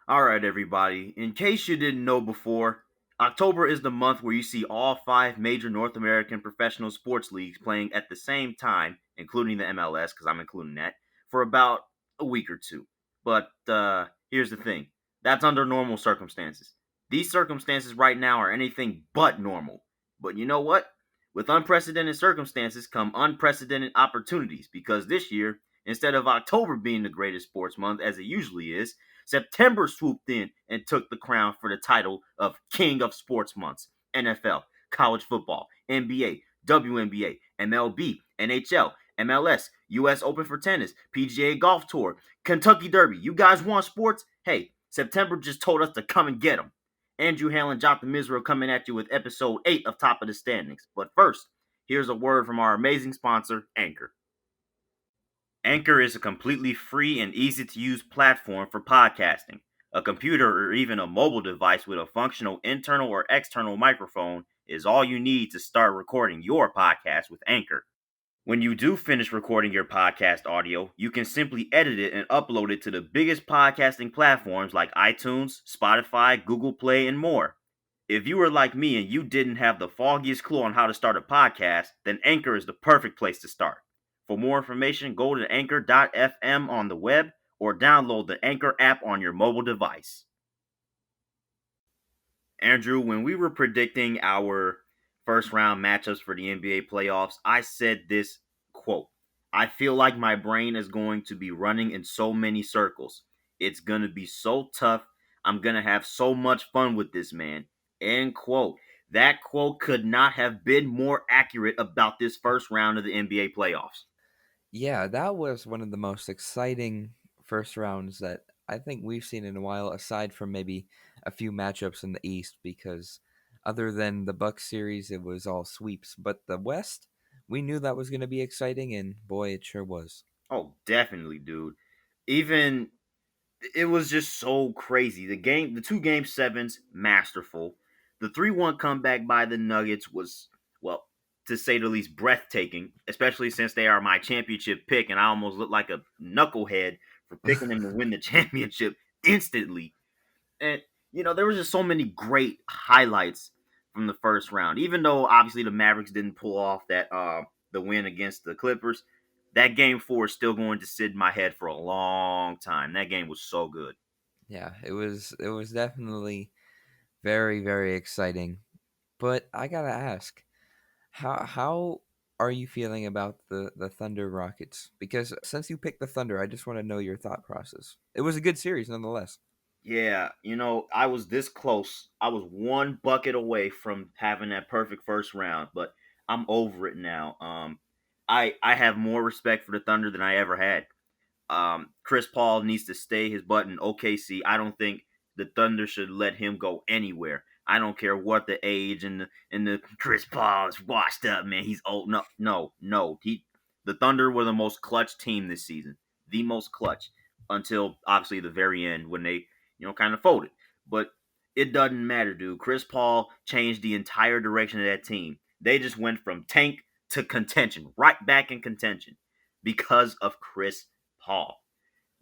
All right, everybody. In case you didn't know before, October is the month where you see all five major North American professional sports leagues playing at the same time, including the MLS, because I'm including that, for about a week or two. But here's the thing that's under normal circumstances. These circumstances right now are anything but normal. But you know what? With unprecedented circumstances come unprecedented opportunities because this year, instead of October being the greatest sports month as it usually is, September swooped in and took the crown for the title of King of Sports Months. NFL, college football, NBA, WNBA, MLB, NHL, MLS, US Open for tennis, PGA Golf Tour, Kentucky Derby. You guys want sports? Hey, September just told us to come and get them. Andrew and Jotham Israel coming at you with episode 8 of Top of the Standings. But first, here's a word from our amazing sponsor, Anchor. Anchor is a completely free and easy to use platform for podcasting. A computer or even a mobile device with a functional internal or external microphone is all you need to start recording your podcast with Anchor. When you do finish recording your podcast audio, you can simply edit it and upload it to the biggest podcasting platforms like iTunes, Spotify, Google Play, and more. If you were like me and you didn't have the foggiest clue on how to start a podcast, then Anchor is the perfect place to start. For more information, go to anchor.fm on the web or download the Anchor app on your mobile device. Andrew, when we were predicting our first round matchups for the NBA playoffs, I said this quote: I feel like my brain is going to be running in so many circles. It's going to be so tough. I'm going to have so much fun with this man. End quote. That quote could not have been more accurate about this first round of the NBA playoffs. Yeah, that was one of the most exciting first rounds that I think we've seen in a while, aside from maybe a few matchups in the East, because other than the Bucks series, it was all sweeps. But the West, we knew that was going to be exciting, and boy, it sure was. Oh, definitely, dude. Even it was just so crazy. The two game sevens, masterful. The 3-1 comeback by the Nuggets was, well, to say the least, breathtaking, especially since they are my championship pick, and I almost look like a knucklehead for picking them to win the championship instantly. And there was just so many great highlights from the first round. Even though obviously the Mavericks didn't pull off that the win against the Clippers, that game 4 is still going to sit in my head for a long time. That game was so good. Yeah, it was definitely very, very exciting. But I gotta ask, how are you feeling about the Thunder Rockets? Because since you picked the Thunder, I just want to know your thought process. It was a good series nonetheless. Yeah, I was this close. I was one bucket away from having that perfect first round, but I'm over it now. I have more respect for the Thunder than I ever had. Chris Paul needs to stay his butt in OKC. I don't think the Thunder should let him go anywhere. I don't care what the age and the Chris Paul is washed up, man. He's old. No, no, no. The Thunder were the most clutch team this season. The most clutch until obviously the very end when they, kind of folded. But it doesn't matter, dude. Chris Paul changed the entire direction of that team. They just went from tank to contention, right back in contention because of Chris Paul.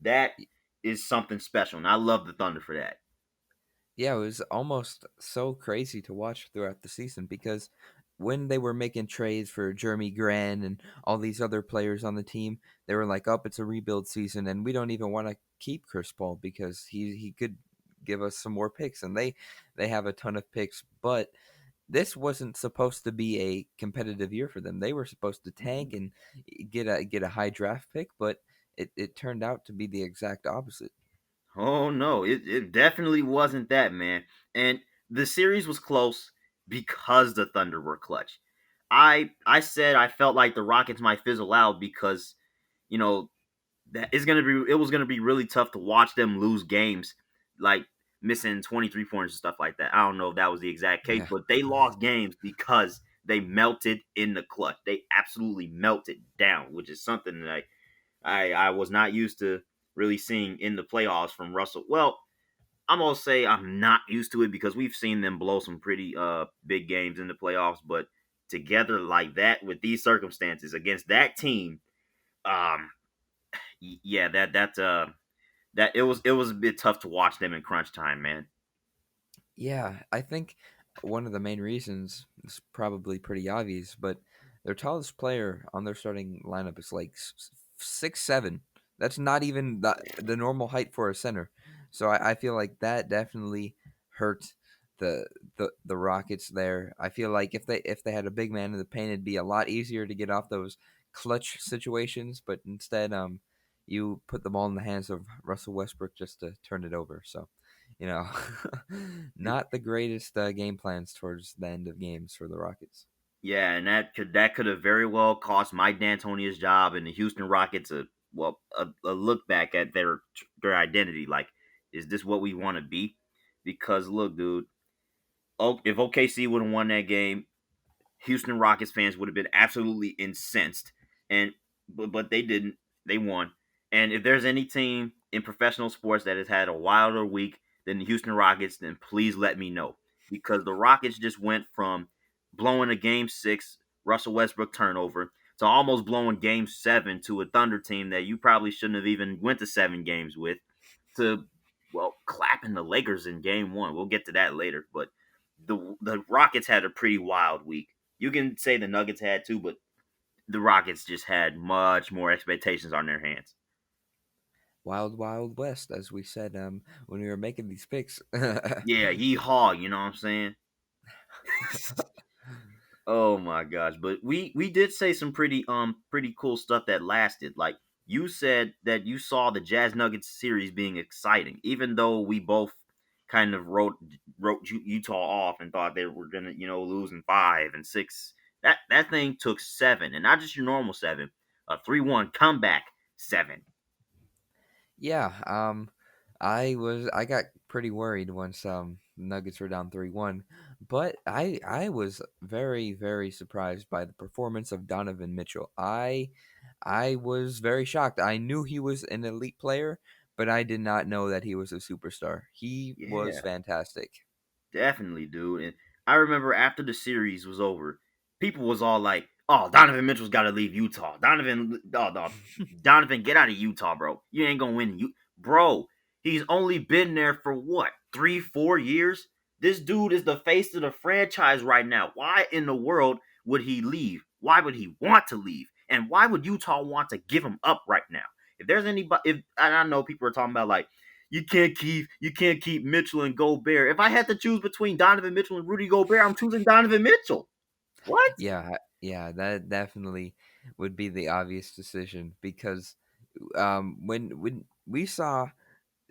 That is something special, and I love the Thunder for that. Yeah, it was almost so crazy to watch throughout the season because when they were making trades for Jeremy Grant and all these other players on the team, they were like, "Up, it's a rebuild season, and we don't even want to keep Chris Paul because he could give us some more picks." And they have a ton of picks, but this wasn't supposed to be a competitive year for them. They were supposed to tank and get a high draft pick, but it turned out to be the exact opposite. Oh no, it definitely wasn't that, man. And the series was close because the Thunder were clutch. I said I felt like the Rockets might fizzle out because you know it was gonna be really tough to watch them lose games, like missing 23 points and stuff like that. I don't know if that was the exact case, Yeah. but they lost games because they melted in the clutch. They absolutely melted down, which is something that I was not used to really seeing in the playoffs from Russell. Well, I'm gonna say I'm not used to it because we've seen them blow some pretty big games in the playoffs, but together like that with these circumstances against that team, um, yeah, That it was a bit tough to watch them in crunch time, man. Yeah, I think one of the main reasons is probably pretty obvious, but their tallest player on their starting lineup is like 6'7". That's not even the normal height for a center. So I feel like that definitely hurt the the Rockets there. I feel like if they had a big man in the paint, it'd be a lot easier to get off those clutch situations. But instead, you put the ball in the hands of Russell Westbrook just to turn it over. So you know, not the greatest game plans towards the end of games for the Rockets. Yeah, and that could have very well cost Mike D'Antonia's job and the Houston Rockets a look back at their identity. Like, is this what we want to be? Because look, dude, if OKC would have won that game, Houston Rockets fans would have been absolutely incensed, and but they didn't. They won. And if there's any team in professional sports that has had a wilder week than the Houston Rockets, then please let me know, because the Rockets just went from blowing a Game 6 Russell Westbrook turnover to almost blowing Game 7 to a Thunder team that you probably shouldn't have even went to 7 games with, to clapping the Lakers in Game 1. We'll get to that later, but the Rockets had a pretty wild week. You can say the Nuggets had too, but the Rockets just had much more expectations on their hands. Wild Wild West, as we said when we were making these picks. Yeah, yeehaw, you know what I'm saying? Oh my gosh, but we did say some pretty cool stuff that lasted. Like, you said that you saw the Jazz Nuggets series being exciting, even though we both kind of wrote Utah off and thought they were gonna lose in 5 and 6. That thing took 7, and not just your normal 7, a 3-1 comeback 7. Yeah, I got pretty worried once Nuggets were down 3-1, but I was very surprised by the performance of Donovan Mitchell. I was very shocked. I knew he was an elite player, but I did not know that he was a superstar. He was Yeah, fantastic. definitely, dude. And I remember after the series was over, people was all like, "Oh, Donovan Mitchell's got to leave Utah. Donovan, get out of Utah, bro. You ain't gonna win, bro." He's only been there for what, 3, 4 years? This dude is the face of the franchise right now. Why in the world would he leave? Why would he want to leave? And why would Utah want to give him up right now? If there's anybody, if and I know people are talking about like, you can't keep Mitchell and Gobert. If I had to choose between Donovan Mitchell and Rudy Gobert, I'm choosing Donovan Mitchell. What? Yeah, that definitely would be the obvious decision because when we saw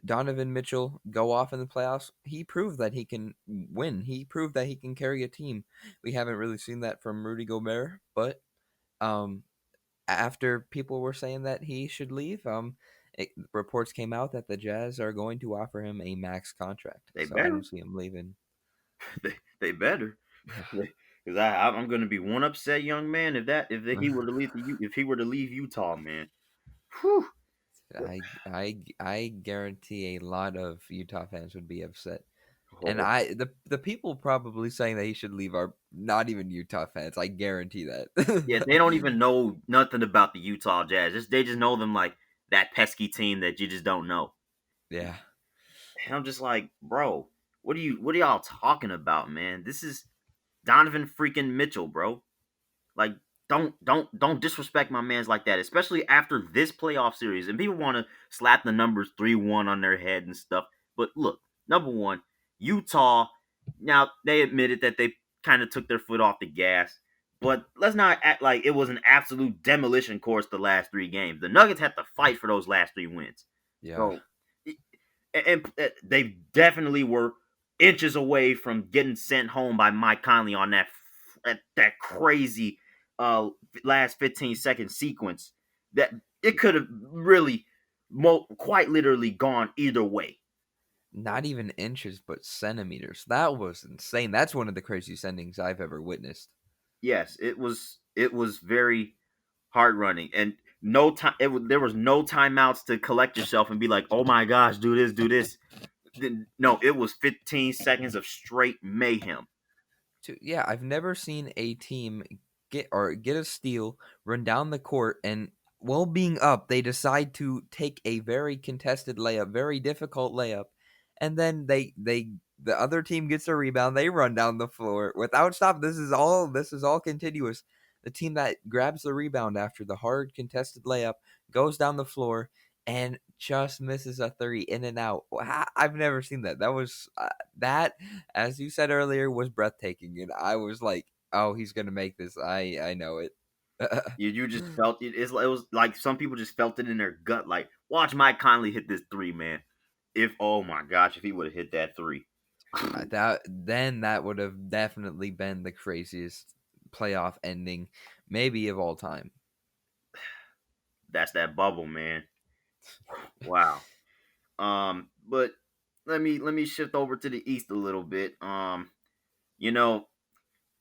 Donovan Mitchell go off in the playoffs, he proved that he can win. He proved that he can carry a team. We haven't really seen that from Rudy Gobert, but um, after people were saying that he should leave, reports came out that the Jazz are going to offer him a max contract. They So I better. don't see him leaving. They better. Yeah, Because I'm gonna be one upset young man if he were to leave Utah, man. Whew. I guarantee a lot of Utah fans would be upset. And Oh, the people probably saying that he should leave are not even Utah fans. I guarantee yeah, that. they don't even know nothing about the Utah Jazz. They just know them like that pesky team that you just don't know. Yeah. And I'm just like, bro, what are y'all talking about, man? This is Donovan freaking Mitchell, bro. Like, don't disrespect my man's like that, especially after this playoff series. And people want to slap the numbers 3-1 on their head and stuff. But look, number one, Utah. Now they admitted that they kind of took their foot off the gas, but let's not act like it was an absolute demolition course the last 3 games. The Nuggets had to fight for those last 3 wins. Yeah. So, and they definitely were inches away from getting sent home by Mike Conley on that crazy last 15-second sequence that it could have really quite literally gone either way. Not even inches, but centimeters. That was insane. That's one of the craziest endings I've ever witnessed. Yes, it was very heart running, and no time. There was no timeouts to collect yourself and be like, "Oh my gosh, do this, do this." No, it was 15 seconds of straight mayhem. Yeah, I've never seen a team get a steal, run down the court, and while being up, they decide to take a very contested layup, very difficult layup, and then the other team gets a rebound. They run down the floor without stop. This is all continuous. The team that grabs the rebound after the hard contested layup goes down the floor and just misses a three in and out. I've never seen that. That, as you said earlier, was breathtaking, and I was like, "Oh, he's gonna make this. I know it." You just felt it. It was like some people just felt it in their gut. Like, watch Mike Conley hit this three, man. If oh my gosh, if he would have hit that three, That would have definitely been the craziest playoff ending, maybe of all time. that's that bubble, man. Wow. But let me shift over to the East a little bit. You know,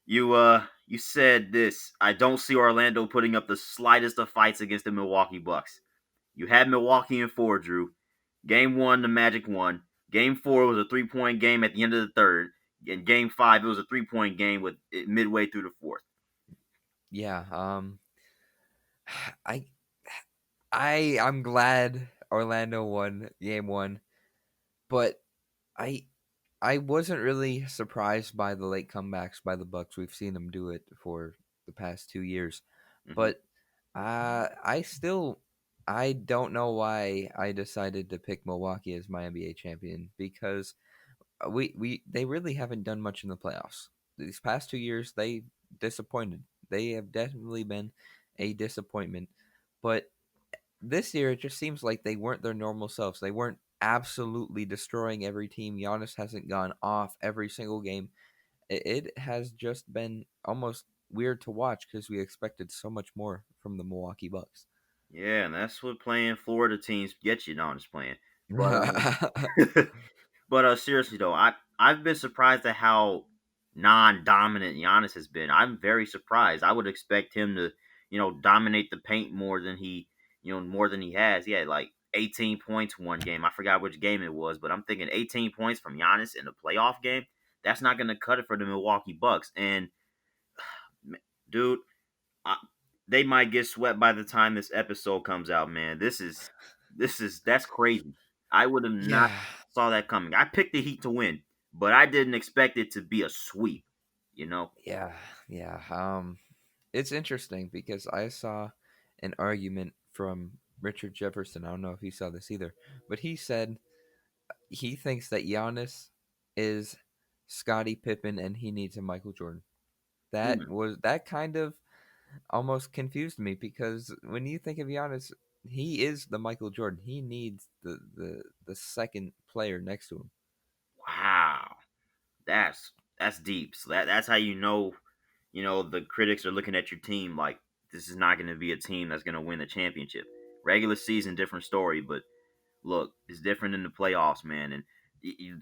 you said this. I don't see Orlando putting up the slightest of fights against the Milwaukee Bucks. You had Milwaukee in four, Drew. Game one, the Magic won. Game four was a 3-point game at the end of the third. In game five, it was a 3-point game with midway through the fourth. Yeah, I I'm glad Orlando won game 1, but I I wasn't really surprised by the late comebacks by the Bucks. We've seen them do it for the past 2 years. Mm-hmm. But I don't know why I decided to pick Milwaukee as my NBA champion because we they really haven't done much in the playoffs. These past 2 years, they disappointed. They have definitely been a disappointment. But this year, it just seems like they weren't their normal selves. They weren't absolutely destroying every team. Giannis hasn't gone off every single game. It has just been almost weird to watch because we expected so much more from the Milwaukee Bucks. Yeah, and that's what playing Florida teams get you. No, I'm just playing. But but seriously though, I've been surprised at how non-dominant Giannis has been. I'm very surprised. I would expect him to, dominate the paint more than he has. He had like 18 points one game. I forgot which game it was, but I'm thinking 18 points from Giannis in a playoff game. That's not going to cut it for the Milwaukee Bucks. And dude, I, they might get swept by the time this episode comes out, man. That's crazy. I would have not Yeah, saw that coming. I picked the Heat to win, but I didn't expect it to be a sweep. You know? yeah, yeah. It's interesting because I saw an argument from Richard Jefferson. I don't know if you saw this either, but he said he thinks that Giannis is Scottie Pippen and he needs a Michael Jordan. Hmm. That kind of almost confused me because when you think of Giannis, he is the Michael Jordan. He needs the second player next to him. Wow, that's deep. So that's how the critics are looking at your team like this is not going to be a team that's going to win the championship. Regular season, different story, but look, it's different in the playoffs, man. And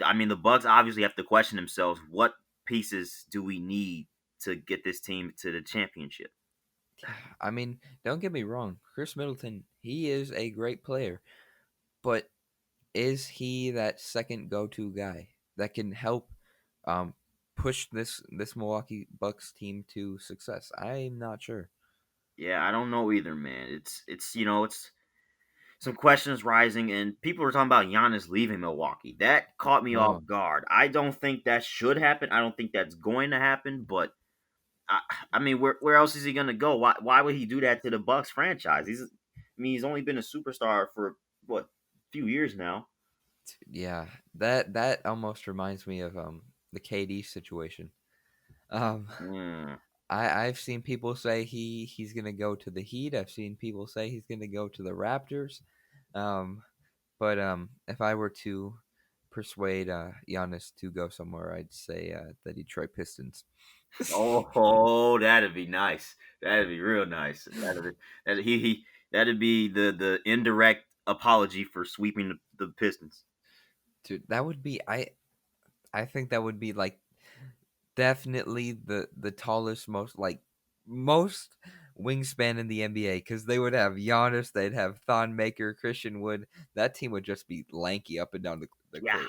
I mean, the Bucks obviously have to question themselves: what pieces do we need to get this team to the championship? Yeah, I mean, don't get me wrong. Chris Middleton, he is a great player, but is he that second go-to guy that can help um, push this Milwaukee Bucks team to success? I'm not sure. Yeah, I don't know either, man. It's some questions rising, and people are talking about Giannis leaving Milwaukee. That caught me off Oh, guard. I don't think that should happen. I don't think that's going to happen. But I, I mean, where else is he going to go? Why would he do that to the Bucks franchise? He's only been a superstar for what, few years now. yeah, that almost reminds me of the KD situation. Um, Mm. I've seen people say he's gonna go to the Heat. I've seen people say he's gonna go to the Raptors. But if I were to persuade Giannis to go somewhere, I'd say the Detroit Pistons. Oh, that'd be nice. That'd be real nice. That'd be the indirect apology for sweeping the Pistons. Dude, that would be I think that would be like definitely the tallest, most wingspan in the NBA because they would have Giannis, they'd have Thon Maker, Christian Wood. That team would just be lanky up and down the Yeah. court.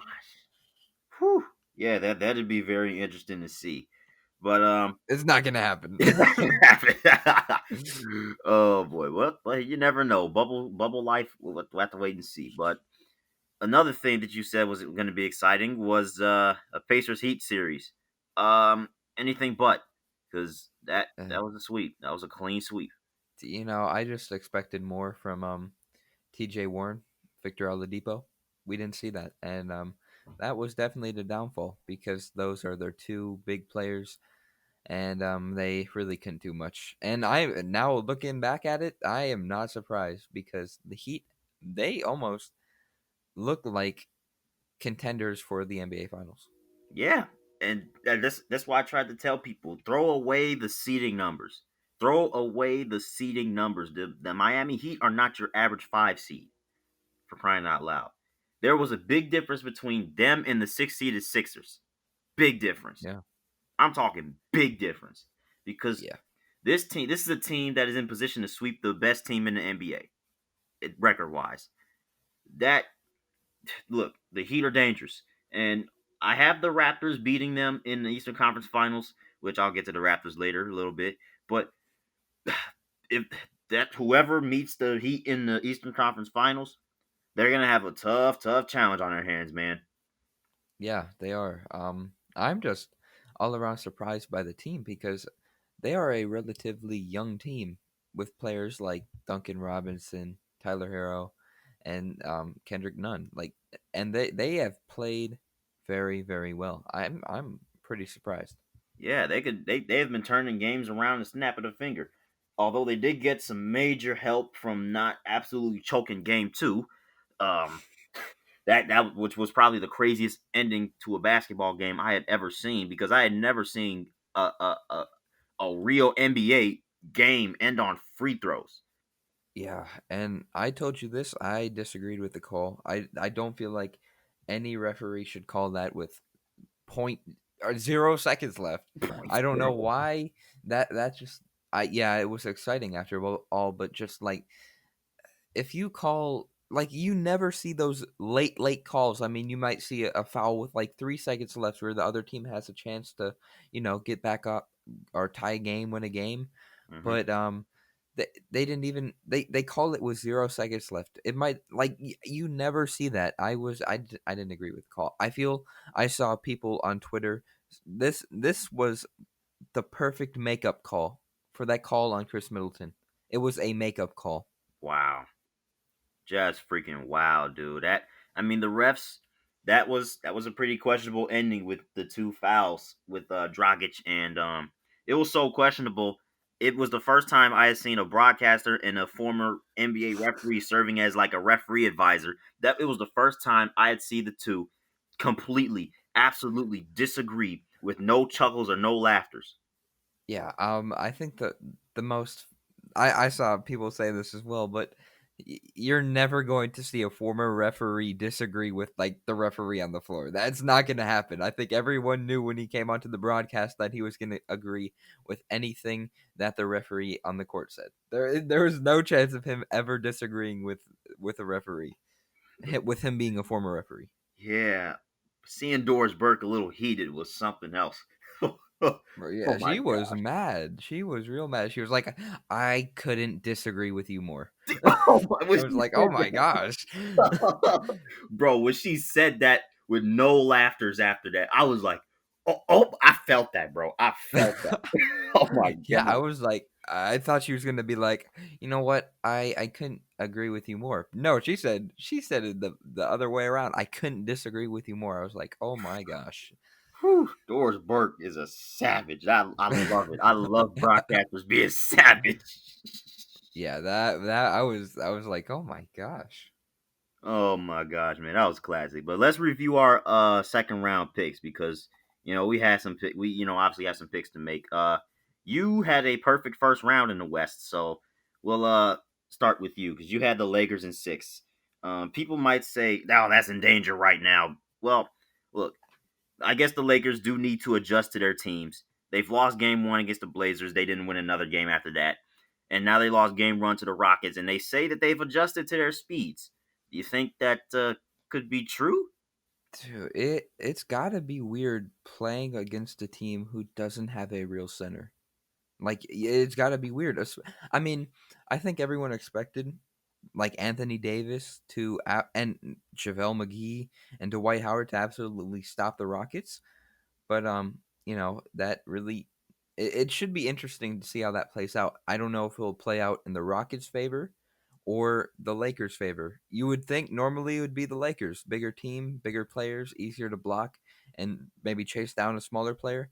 Whew. Yeah, that'd be very interesting to see. But It's not gonna happen. it's not gonna happen. Oh boy, well, you never know. Bubble life. We'll have to wait and see. But another thing that you said was going to be exciting was a Pacers Heat series. Anything but, because Uh, that was a sweep. That was a clean sweep. I just expected more from T.J. Warren, Victor Oladipo. We didn't see that, and that was definitely the downfall because those are their two big players, and they really couldn't do much. And I now looking back at it, I am not surprised because the Heat they almost look like contenders for the NBA Finals. Yeah, and that's why I tried to tell people: throw away the seeding numbers. Throw away the seeding numbers. The Miami Heat are not your average 5 seed, for crying out loud. There was a big difference between them and the 6 seeded Sixers. Big difference. Yeah, I'm talking big difference because yeah, this is a team that is in position to sweep the best team in the NBA, record wise. That look, the Heat are dangerous, and I have the Raptors beating them in the Eastern Conference Finals, which I'll get to the Raptors later a little bit. But if that whoever meets the Heat in the Eastern Conference Finals, they're gonna have a tough challenge on their hands, man. yeah. They are. I'm just all around surprised by the team because they are a relatively young team with players like Duncan Robinson, Tyler Hero, and Kendrick Nunn. And they have played very well. I'm pretty surprised. Yeah, they have been turning games around the snap of a finger. Although they did get some major help from not absolutely choking game 2. Um that which was probably the craziest ending to a basketball game I had ever seen because I had never seen a real NBA game end on free throws. Yeah, and I told you this. I disagreed with the call. I don't feel like any referee should call that with point or 0 seconds left. Point I don't know zero. why that just I yeah, it was exciting after all, but just like if you call like you never see those late calls. I mean, you might see a foul with like 3 seconds left where the other team has a chance to, get back up or tie a game, win a game. Mm-hmm. But they didn't even they call it with 0 seconds left. It might like you never see that. I didn't agree with the call. I feel I saw people on Twitter. This was the perfect makeup call for that call on Chris Middleton. It was a makeup call. Wow. Just freaking wow, dude. I mean the refs that was a pretty questionable ending with the two fouls with Dragic and it was so questionable. It was the first time I had seen a broadcaster and a former NBA referee serving as like a referee advisor. That it was the first time I had seen the two completely, absolutely disagree with no chuckles or no laughters. Yeah, I think the most I saw people say this as well, but you're never going to see a former referee disagree with like the referee on the floor. That's not going to happen. I think everyone knew when he came onto the broadcast that he was going to agree with anything that the referee on the court said. There was no chance of him ever disagreeing with a referee, with him being a former referee. Yeah, seeing Doris Burke a little heated was something else. Bro, Oh yeah, my she was gosh. mad. She was real mad. She was like, "I couldn't disagree with you more." Oh my, when I was she like, "Oh said my gosh." that, bro, when she said that with no laughters after that, I was like, oh, I felt that, bro. I felt that. Oh my Yeah, I god. was like, I thought she was gonna be like, you know what? I couldn't agree with you more. No, she said it the other way around. I couldn't disagree with you more. I was like, oh my gosh. Whew, Doris Burke is a savage. I love it. I love broadcasters being savage. Yeah, that I was like, oh my gosh. Oh my gosh, man, that was classic. But let's review our second round picks because we had some we obviously have some picks to make. You had a perfect first round in the West, so we'll start with you because you had the Lakers in 6. People might say, "Oh, that's in danger right now." Well, look, I guess the Lakers do need to adjust to their teams. They've lost game 1 against the Blazers. They didn't win another game after that. And now they lost game 1 to the Rockets, and they say that they've adjusted to their speeds. Do you think that could be true? Dude, it's got to be weird playing against a team who doesn't have a real center. Like it's got to be weird. I mean, I think everyone expected like Anthony Davis and JaVale McGee and Dwight Howard to absolutely stop the Rockets. But that really it should be interesting to see how that plays out. I don't know if it'll play out in the Rockets' favor or the Lakers' favor. You would think normally it would be the Lakers, bigger team, bigger players, easier to block, and maybe chase down a smaller player.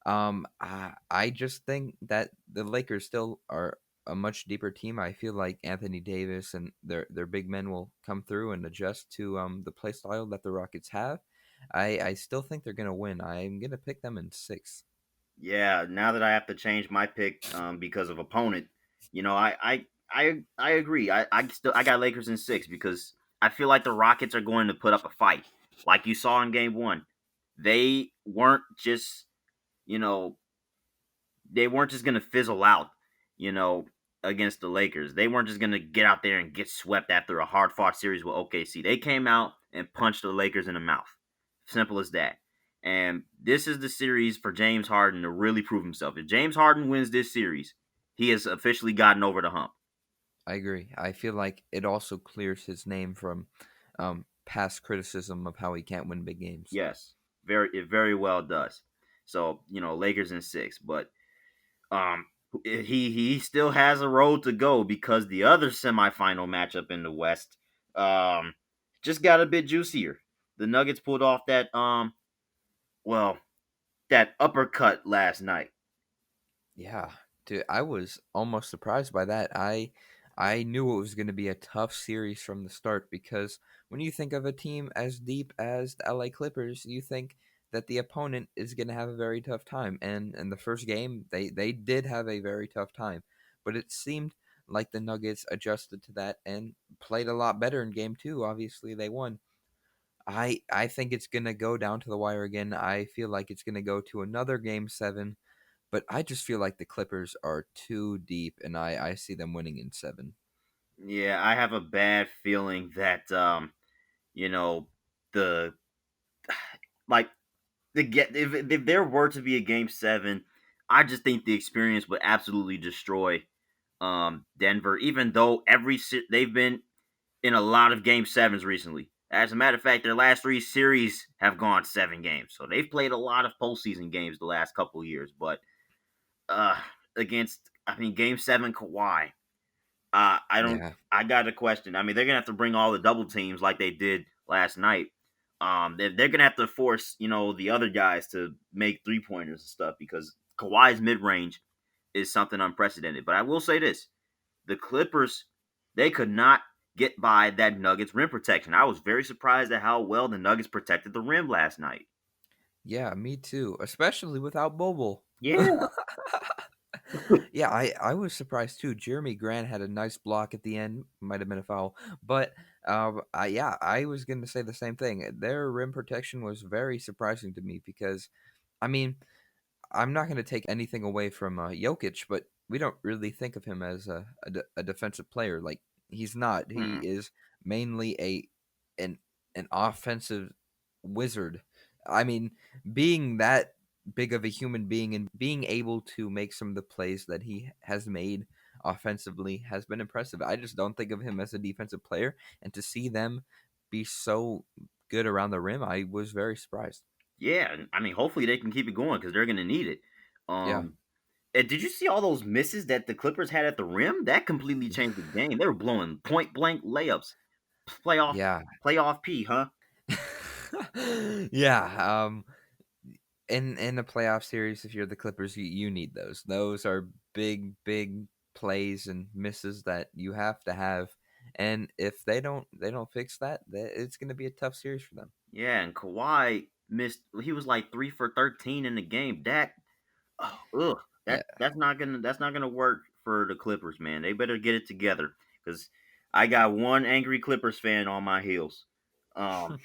I just think that the Lakers still are a much deeper team. I feel like Anthony Davis and their big men will come through and adjust to the play style that the Rockets have. I still think they're gonna win. I'm gonna pick them in 6. Yeah, now that I have to change my pick because of opponent, I agree. I got Lakers in 6 because I feel like the Rockets are going to put up a fight, like you saw in Game 1. They weren't just you know they weren't just going to fizzle out, you know, against the Lakers. They weren't just going to get out there and get swept after a hard fought series with OKC. They came out and punched the Lakers in the mouth. Simple as that. And this is the series for James Harden to really prove himself. If James Harden wins this series, he has officially gotten over the hump. I agree. I feel like it also clears his name from past criticism of how he can't win big games. Yes, it very well does. So Lakers in 6, but Um, he still has a road to go because the other semifinal matchup in the West, just got a bit juicier. The Nuggets pulled off well, that uppercut last night. Yeah, dude, I was almost surprised by that. I knew it was going to be a tough series from the start because when you think of a team as deep as the LA Clippers, you think that the opponent is going to have a very tough time. And in the first game, they did have a very tough time, but it seemed like the Nuggets adjusted to that and played a lot better in game 2. Obviously, they won. I think it's going to go down to the wire again. I feel like it's going to go to another game 7, but I just feel like the Clippers are too deep, and I see them winning in 7. Yeah, I have a bad feeling that you know, the like the get if there were to be a game 7, I just think the experience would absolutely destroy Denver. Even though they've been in a lot of game 7s recently. As a matter of fact, their last 3 series have gone 7 games. So they've played a lot of postseason games the last couple of years. But uh game 7 Kawhi, I don't Yeah. I got a question. I mean, they're gonna have to bring all the double teams like they did last night. They're gonna have to force, the other guys to make 3 pointers and stuff because Kawhi's mid range is something unprecedented. But I will say this: the Clippers, they could not get by that Nuggets rim protection. I was very surprised at how well the Nuggets protected the rim last night. Yeah, me too, especially without Bobo. Yeah. Yeah, I was surprised too. Jeremy Grant had a nice block at the end, might have been a foul, but I was going to say the same thing. Their rim protection was very surprising to me because, I mean, I'm not going to take anything away from Jokic, but we don't really think of him as a defensive player. Like he's not. He Mm. is mainly an an offensive wizard. I mean, being that big of a human being and being able to make some of the plays that he has made offensively has been impressive. I just don't think of him as a defensive player, and to see them be so good around the rim, I was very surprised. Yeah, I mean, hopefully they can keep it going because they're going to need it. Yeah. Did you see all those misses that the Clippers had at the rim? That completely changed the game. They were blowing point blank layups. Playoff, Yeah. playoff P, huh? Yeah, in a playoff series, if you're the Clippers, you need those. Those are big plays and misses that you have to have. And if they don't fix that, it's going to be a tough series for them. Yeah, and Kawhi missed. He was like 3 for 13 in the game. Oh, ugh, Yeah. that's not gonna work for the Clippers, man. They better get it together because I got one angry Clippers fan on my heels. Um,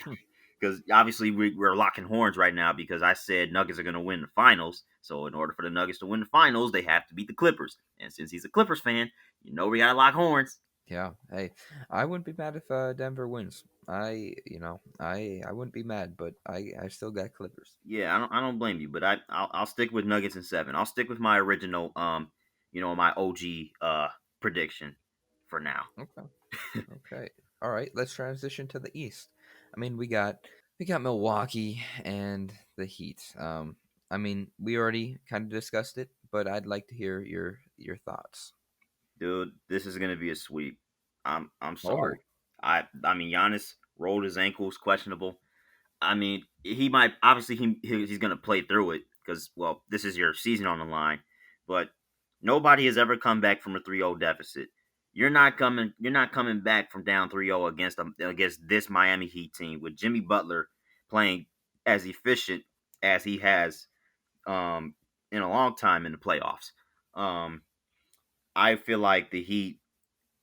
because obviously we're locking horns right now because I said Nuggets are gonna win the finals. So in order for the Nuggets to win the finals, they have to beat the Clippers. And since he's a Clippers fan, we gotta lock horns. Yeah. Hey, I wouldn't be mad if Denver wins. I wouldn't be mad, but I still got Clippers. Yeah, I don't blame you, but I'll stick with Nuggets in 7. I'll stick with my original my OG prediction for now. Okay. Okay. All right. Let's transition to the East. I mean, we got Milwaukee and the Heat. I mean, we already kind of discussed it, but I'd like to hear your thoughts. Dude, this is gonna be a sweep. I'm sorry. Oh, I mean Giannis rolled his ankles, questionable. I mean, he might obviously he's going to play through it because well, this is your season on the line. But nobody has ever come back from a 3-0 deficit. You're not coming back from down 3-0 against this Miami Heat team with Jimmy Butler playing as efficient as he has in a long time in the playoffs. Um I feel like the Heat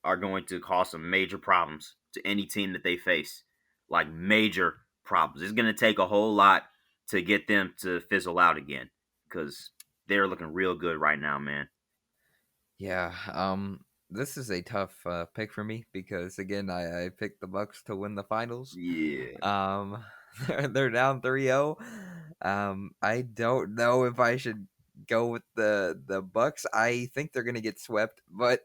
are going to cause some major problems to any team that they face. Like major problems. It's going to take a whole lot to get them to fizzle out again because they're looking real good right now, man. yeah. This is a tough pick for me because again, I picked the Bucks to win the finals. Yeah. Um, they're down 3-0. I don't know if I should go with the Bucks. I think they're gonna get swept, but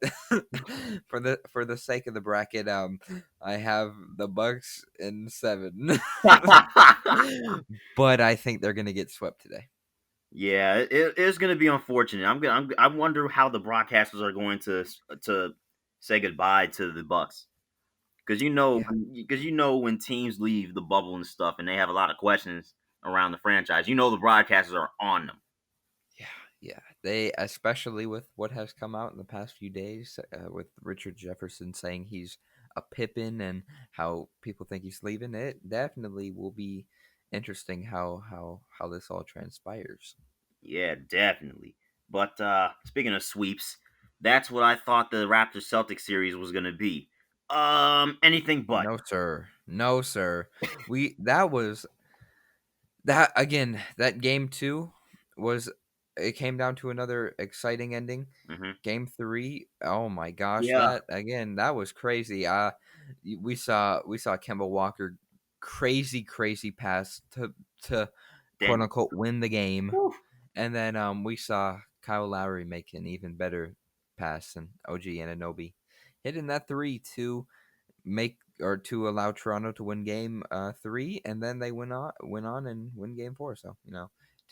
for the sake of the bracket, I have the Bucks in 7, but I think they're gonna get swept today. Yeah, it's going to be unfortunate. I wonder how the broadcasters are going to say goodbye to the Bucks because Yeah, when teams leave the bubble and stuff and they have a lot of questions around the franchise, the broadcasters are on them. yeah, yeah. They, especially with what has come out in the past few days, with Richard Jefferson saying he's a Pippin and how people think he's leaving. It definitely will be interesting how this all transpires. Yeah, definitely. But speaking of sweeps, that's what I thought the Raptors Celtics series was gonna be. Anything but. No, sir. No, sir. We that was that again. That game two was it came down to another exciting ending. Hmm. Game three, oh my gosh, Yeah. that again, that was crazy. We saw Kemba Walker crazy pass to quote Daniel. unquote win the game, Whew. and then we saw Kyle Lowry make an even better pass than OG Anunoby hitting that three to allow Toronto to win game three, and then they went on and win game four. So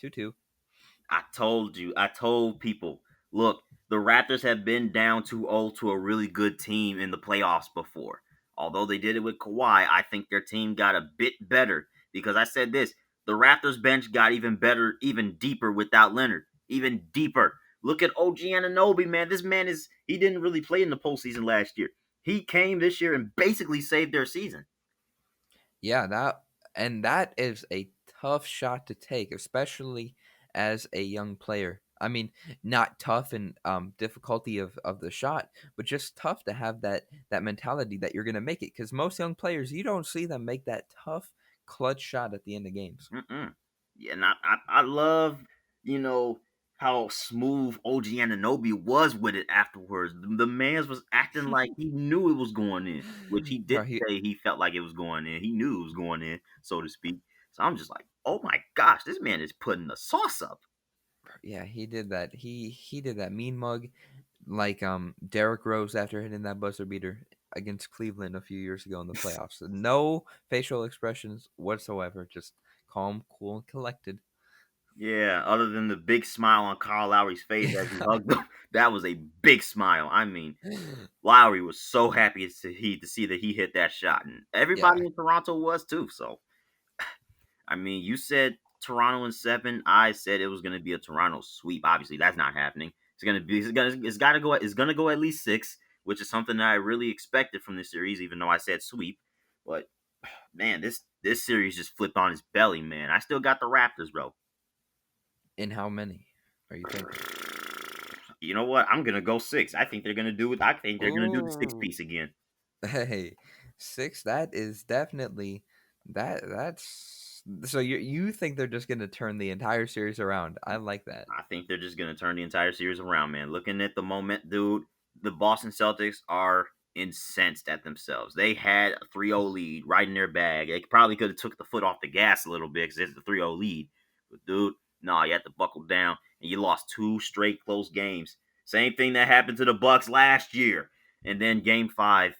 2-2. I told people, look, the Raptors have been down 2-0 to a really good team in the playoffs before. Although they did it with Kawhi, I think their team got a bit better because I said this, the Raptors bench got even better, even deeper without Leonard. Even deeper. Look at OG Anunoby, man. This man he didn't really play in the postseason last year. He came this year and basically saved their season. Yeah, that is a tough shot to take, especially as a young player. I mean, not tough in difficulty of the shot, but just tough to have that mentality that you're gonna make it. Because most young players, you don't see them make that tough clutch shot at the end of games. Mm-mm. Yeah, and I love, you know, how smooth OG Ananobi was with it afterwards. The man's was acting like he knew it was going in, which he did Bro, he say he felt like it was going in. He knew it was going in, so to speak. So I'm just like, oh my gosh, this man is putting the sauce up. yeah, he did that. He did that mean mug like Derrick Rose after hitting that buzzer beater against Cleveland a few years ago in the playoffs. No facial expressions whatsoever, just calm, cool, and collected. Yeah, other than the big smile on Kyle Lowry's face as he hugged him, that was a big smile. I mean, Lowry was so happy to see that he hit that shot, and Yeah, everybody in Toronto was too. So I mean, you said Toronto in 7. I said it was going to be a Toronto sweep. Obviously, that's not happening. It's gonna go at least 6, which is something that I really expected from this series, even though I said sweep. But man, this series just flipped on its belly, man. I still got the Raptors, bro. in how many are you thinking? You know what? I'm gonna go 6. I think they're gonna do it. I think they're gonna do the six Ooh, piece again. hey, 6. That is definitely that's so you think they're just gonna turn the entire series around? I like that. I think they're just gonna turn the entire series around, man. Looking at the moment, dude, the Boston Celtics are incensed at themselves. They had a 3-0 lead right in their bag. They probably could have took the foot off the gas a little bit because it's the 3-0 lead. But dude, no, you had to buckle down, and you lost two straight close games. Same thing that happened to the Bucks last year. And then game 5,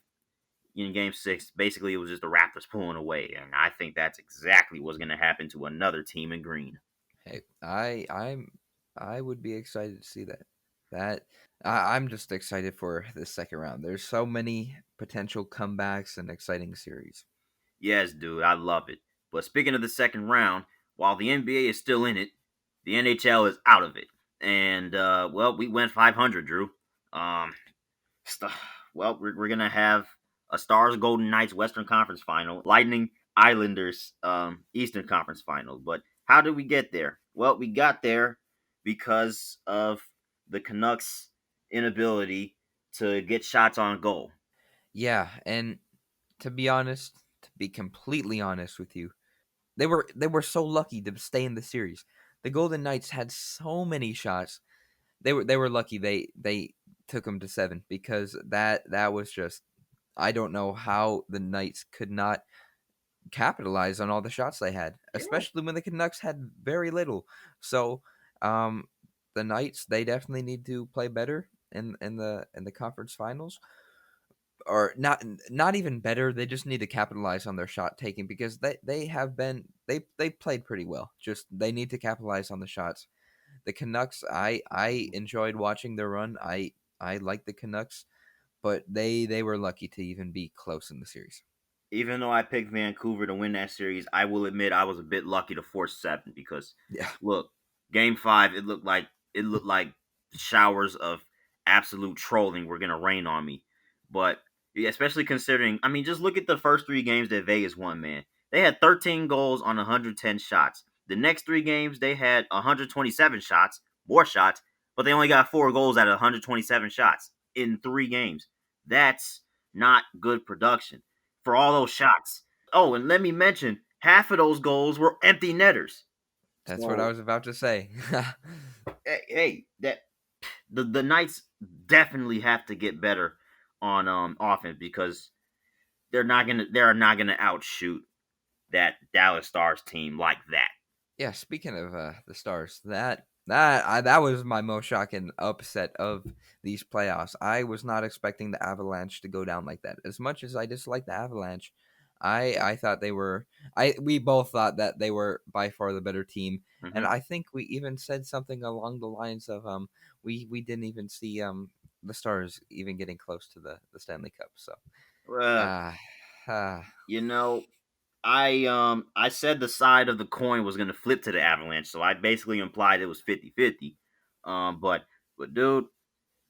in game 6, basically it was just the Raptors pulling away. And I think that's exactly what's going to happen to another team in green. Hey, I would be excited to see that. That I'm just excited for the second round. There's so many potential comebacks and exciting series. Yes, dude, I love it. But speaking of the second round, while the NBA is still in it, the NHL is out of it. And well, we went 500, Drew. Um, st- well, we're gonna have a Stars Golden Knights Western Conference Final, Lightning Islanders Eastern Conference Final. But how did we get there? Well, we got there because of the Canucks' inability to get shots on goal. Yeah, and to be honest, to be completely honest with you, they were so lucky to stay in the series. The Golden Knights had so many shots. They were lucky they took them to 7 because that was just I don't know how the Knights could not capitalize on all the shots they had, Yeah. especially when the Canucks had very little. So, um, the Knights they definitely need to play better in the conference finals, or not even better. They just need to capitalize on their shot taking because they played pretty well. Just they need to capitalize on the shots. The Canucks, I enjoyed watching their run. I like the Canucks, but they were lucky to even be close in the series. Even though I picked Vancouver to win that series, I will admit I was a bit lucky to force 7 because Yeah, look, game 5 it looked like showers of absolute trolling were gonna rain on me. But yeah, especially considering, I mean, just look at the first 3 games that Vegas won, man. They had 13 goals on 110 shots. The next 3 games they had 127 shots, more shots, but they only got 4 goals out of 127 shots in 3 games. That's not good production for all those shots. Oh, and let me mention, half of those goals were empty netters. that's what I So, was about to say. hey, that the Knights definitely have to get better on offense because they're not gonna outshoot that Dallas Stars team like that. Yeah, speaking of the Stars, that was my most shocking upset of these playoffs. I was not expecting the Avalanche to go down like that. As much as I dislike the Avalanche, I thought they were we both thought that they were by far the better team, and Hmm. I think we even said something along the lines of we didn't even see the Stars even getting close to the Stanley Cup. So Uh, ah ah you know, I said the side of the coin was gonna flip to the Avalanche, so I basically implied it was 50-50. But dude,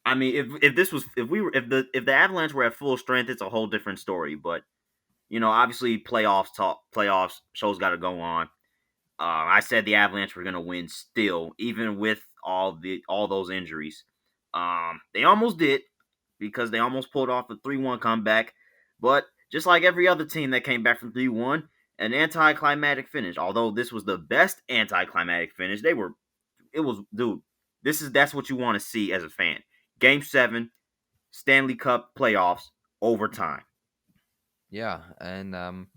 I mean, if this was if we were if the Avalanche were at full strength, it's a whole different story. But obviously, playoffs shows got to go on. I said the Avalanche were gonna win still, even with all those injuries. They almost did because they almost pulled off a 3-1 comeback, but just like every other team that came back from 3-1, an anticlimactic finish. Although this was the best anticlimactic finish, it was dude. That's what you want to see as a fan. Game 7, Stanley Cup playoffs, overtime. yeah, and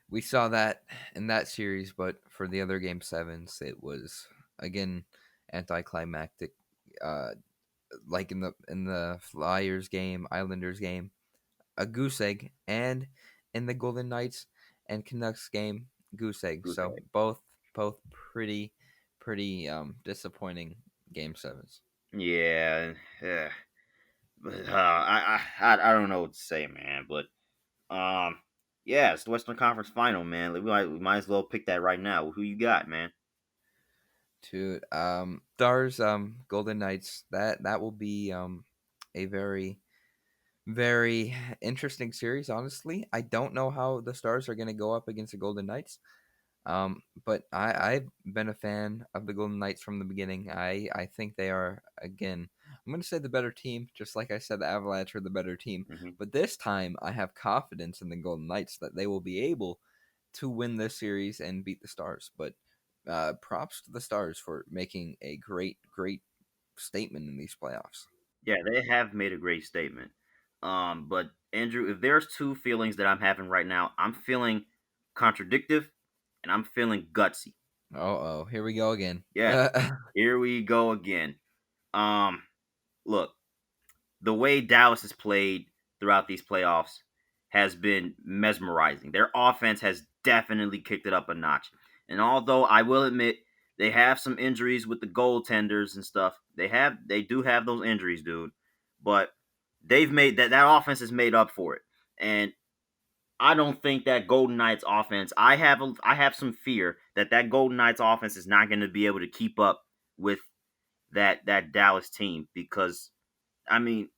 we saw that in that series, but for the other game sevens, it was again anticlimactic. Uh, like in the Flyers game, Islanders game, a goose egg, and in the Golden Knights and Canucks game, goose egg. Goose So egg. both pretty disappointing game sevens. Yeah, yeah. I don't know what to say, man. But um, yeah, it's the Western Conference Final, man. We might as well pick that right now. Who you got, man? To Stars Golden Knights, that will be a very interesting series, honestly. I don't know how the Stars are going to go up against the Golden Knights. But I've been a fan of the Golden Knights from the beginning. I think they are, again, I'm going to say the better team, just like I said the Avalanche are the better team. Hmm. But this time I have confidence in the Golden Knights that they will be able to win this series and beat the Stars. But props to the Stars for making a great statement in these playoffs. Yeah, they have made a great statement. But Andrew, if there's two feelings that I'm having right now, I'm feeling contradictive and I'm feeling gutsy. Oh, here we go again. Yes, here we go again. Um, Look, the way Dallas has played throughout these playoffs has been mesmerizing. Their offense has definitely kicked it up a notch. And although I will admit they have some injuries with the goaltenders and stuff, they do have those injuries, dude. But they've made that offense has made up for it. And I don't think that Golden Knights offense. I have some fear that Golden Knights offense is not going to be able to keep up with that Dallas team because I mean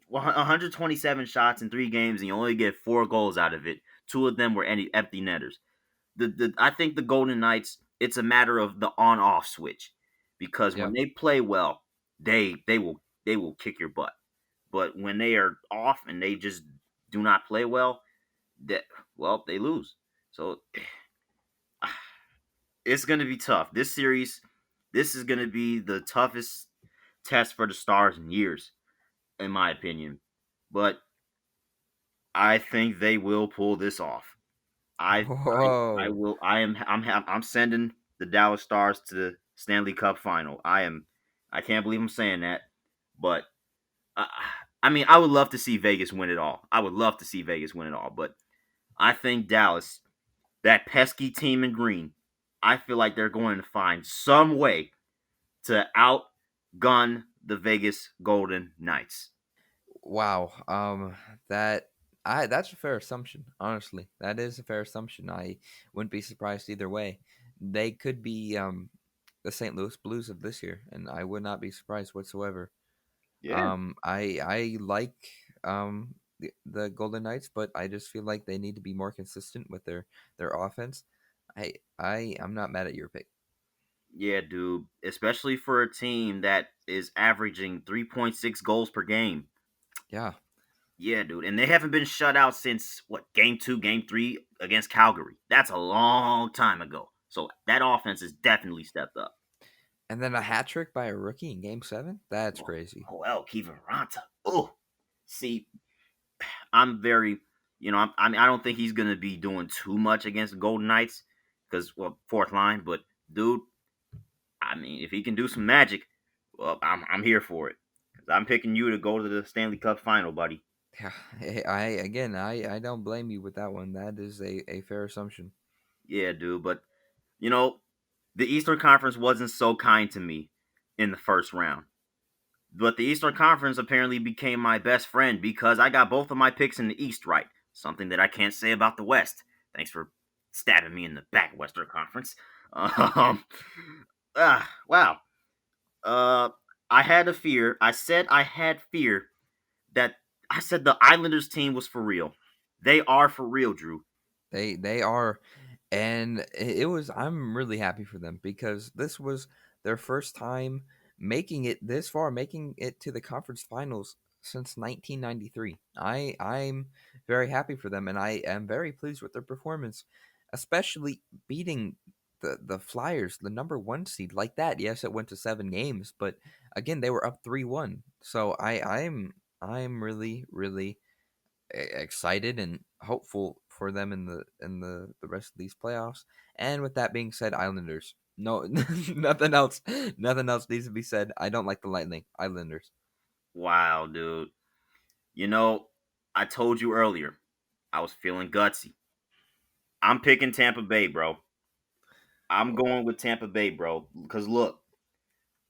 127 shots in 3 games and you only get 4 goals out of it. Two of them were empty netters. I think the Golden Knights. It's a matter of the on-off switch because when Yep. they play well, they will kick your butt. But when they are off and they just do not play well, that well they lose. So it's going to be tough. This series, this is going to be the toughest test for the Stars in years, in my opinion. But I think they will pull this off. I Whoa. will. I'm sending the Dallas Stars to the Stanley Cup Final. I can't believe I'm saying that, but I, I mean, I would love to see Vegas win it all. I would love to see Vegas win it all, but I think Dallas, that pesky team in green, I feel like they're going to find some way to outgun the Vegas Golden Knights. Wow. That I that's a fair assumption. Honestly, that is a fair assumption. I wouldn't be surprised either way. They could be the St. Louis Blues of this year, and I would not be surprised whatsoever. Yeah, I like the Golden Knights, but I just feel like they need to be more consistent with their offense. I'm not mad at your pick. yeah, dude. Especially for a team that is averaging 3.6 goals per game. Yeah. Yeah, dude. And they haven't been shut out since what, game 2, game 3 against Calgary. That's a long time ago. So that offense has definitely stepped up. And then a hat trick by a rookie in Game 7. That's Oh, crazy. well, Kevin Ranta. Oh, see, I'm very, I mean, I don't think he's gonna be doing too much against the Golden Knights because, well, fourth line. But dude, I mean, if he can do some magic, well, I'm here for it. 'Cause I'm picking you to go to the Stanley Cup Final, buddy. Yeah, I don't blame you with that one. That is a fair assumption. Yeah, dude. But you know, the Eastern Conference wasn't so kind to me in the first round. But the Eastern Conference apparently became my best friend because I got both of my picks in the East right. Something that I can't say about the West. Thanks for stabbing me in the back, Western Conference. Um, wow. Uh, I had a fear. I said I had fear that I said the Islanders team was for real. They are for real, Drew. They are, and it was. I'm really happy for them because this was their first time making it this far, making it to the conference finals since 1993. I'm very happy for them, and I am very pleased with their performance, especially beating the Flyers, the number one seed, like that. Yes, it went to 7 games, but again, they were up 3-1. So I'm really excited and hopeful for them in the rest of these playoffs. And with that being said, Islanders. No, nothing else. Nothing else needs to be said. I don't like the Lightning. Islanders. Wow, dude. You know, I told you earlier, I was feeling gutsy. I'm picking Tampa Bay, bro. I'm Oh, going with Tampa Bay, bro. Because look,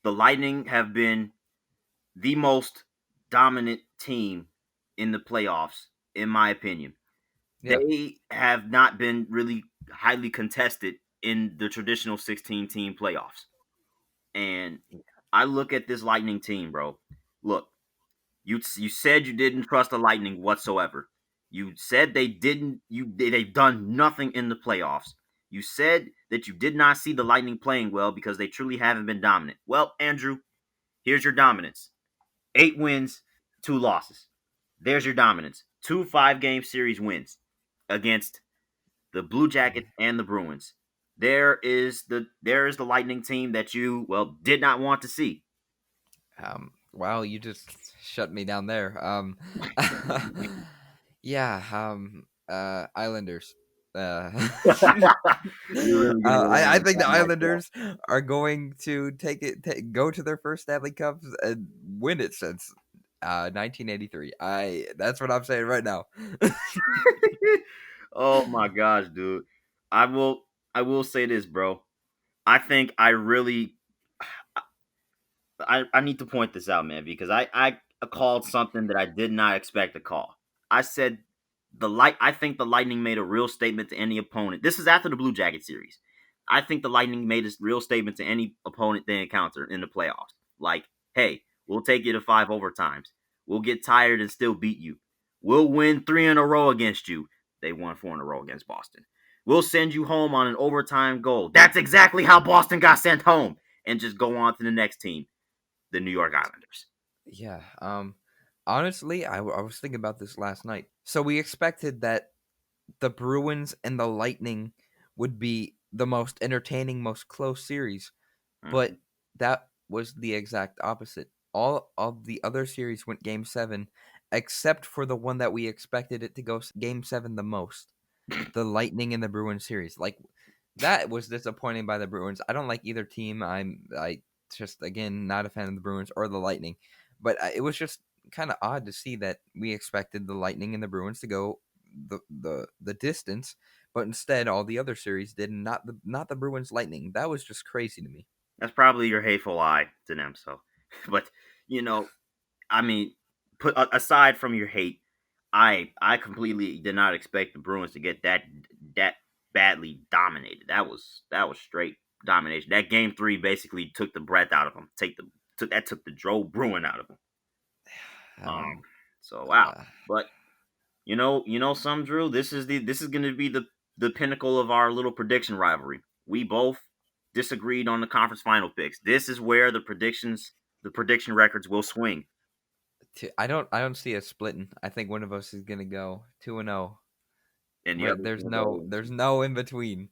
the Lightning have been the most dominant team in the playoffs, in my opinion. yeah. They have not been really highly contested in the traditional 16 team playoffs. And I look at this Lightning team, bro. Look, you said you didn't trust the Lightning whatsoever. You said they've done nothing in the playoffs. You said that you did not see the Lightning playing well because they truly haven't been dominant. Well, Andrew, here's your dominance. 8 wins, 2 losses. There's your dominance. Two 5 game series wins against the Blue Jackets and the Bruins. There is the Lightning team that you, well, did not want to see. Wow, you just shut me down there. Yeah. Islanders. Uh, You're really gonna run I with think that the mic, bro. Islanders are going to go to their first Stanley Cups and win it since 1983. That's what I'm saying right now. Oh my gosh, dude. I will I will say this, bro. I think I really I need to point this out, man, because I called something that I did not expect to call. I said I think the Lightning made a real statement to any opponent. This is after the Blue Jacket series. I think the Lightning made a real statement to any opponent they encounter in the playoffs. Like, hey, we'll take you to 5 overtimes. We'll get tired and still beat you. We'll win 3 in a row against you. They won 4 in a row against Boston. We'll send you home on an overtime goal. That's exactly how Boston got sent home. And just go on to the next team, the New York Islanders. Yeah. Honestly, I was thinking about this last night. So we expected that the Bruins and the Lightning would be the most entertaining, most close series, but Mhm. that was the exact opposite. All of the other series went game 7, except for the one that we expected it to go game 7 the most, the Lightning and the Bruins series. Like, that was disappointing by the Bruins. I don't like either team. I just, again, not a fan of the Bruins or the Lightning, but it was just kind of odd to see that we expected the Lightning and the Bruins to go the distance, but instead all the other series did, not the Bruins Lightning. That was just crazy to me. That's probably your hateful eye to them. So, but you know, I mean, aside from your hate, I completely did not expect the Bruins to get that badly dominated. That was straight domination. That game 3 basically took the breath out of them. Took the Joe Bruin out of them. Um. Um, So wow, uh, but some Drew. This is going to be the pinnacle of our little prediction rivalry. We both disagreed on the conference final picks. This is where the prediction records will swing, I don't see us splitting. I think one of us is gonna go 2-0. and the But other's there's going to no go there's into. no in between.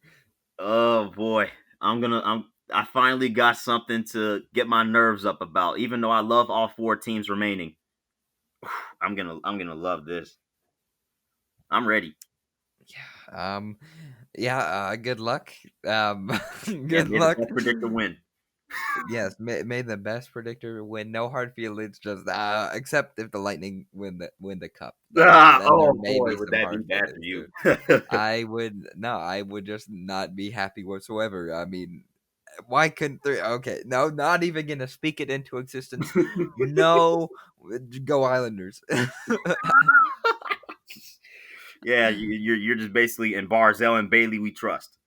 Oh boy, I finally got something to get my nerves up about. Even though I love all 4 teams remaining, I'm gonna love this. I'm ready. Yeah. Yeah. Good luck. Yeah, Good may the luck. best predictor win. Yes. May the best predictor win. No hard feelings. Just except if the Lightning win the cup, then there Oh may boy, be would some that be hard bad for feelings, you? dude. I would just not be happy whatsoever. I mean, why couldn't three? Okay, no, not even gonna speak it into existence. No, go Islanders. Yeah, you're just basically in Barzell and Bailey we trust.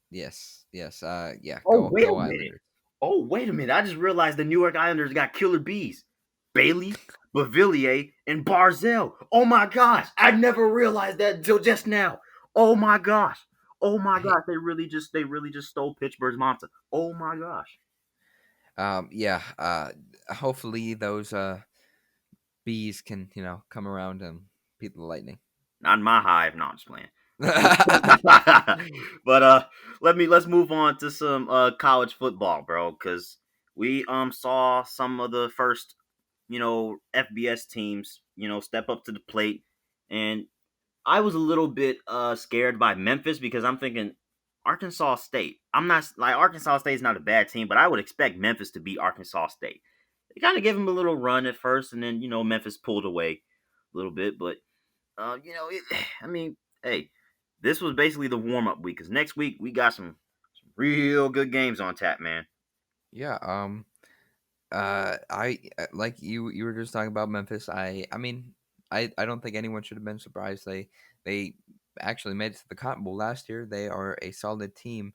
Yes, yes, yeah, Oh go wait a go minute. Islanders. Oh wait a minute. I just realized the New York Islanders got killer bees. Bailey, Bavillier, and Barzell. Oh my gosh. I never realized that until just now. Oh my gosh. Oh my Hey, gosh. They really just stole Pittsburgh's Monta. Oh my gosh. yeah, hopefully those bees can come around and beat the Lightning. Not in my hive. No, I'm just playing. But let's move on to some college football, bro, because we saw some of the first FBS teams step up to the plate, and I was a little bit scared by Memphis because I'm thinking Arkansas State. I'm not like Arkansas State is not a bad team, but I would expect Memphis to beat Arkansas State. They kind of gave them a little run at first, and then Memphis pulled away a little bit, but I mean, hey, this was basically the warm up week because next week we got some real good games on tap, man. Yeah, I like you were just talking about Memphis. I mean, I don't think anyone should have been surprised. They actually made it to the Cotton Bowl last year. They are a solid team.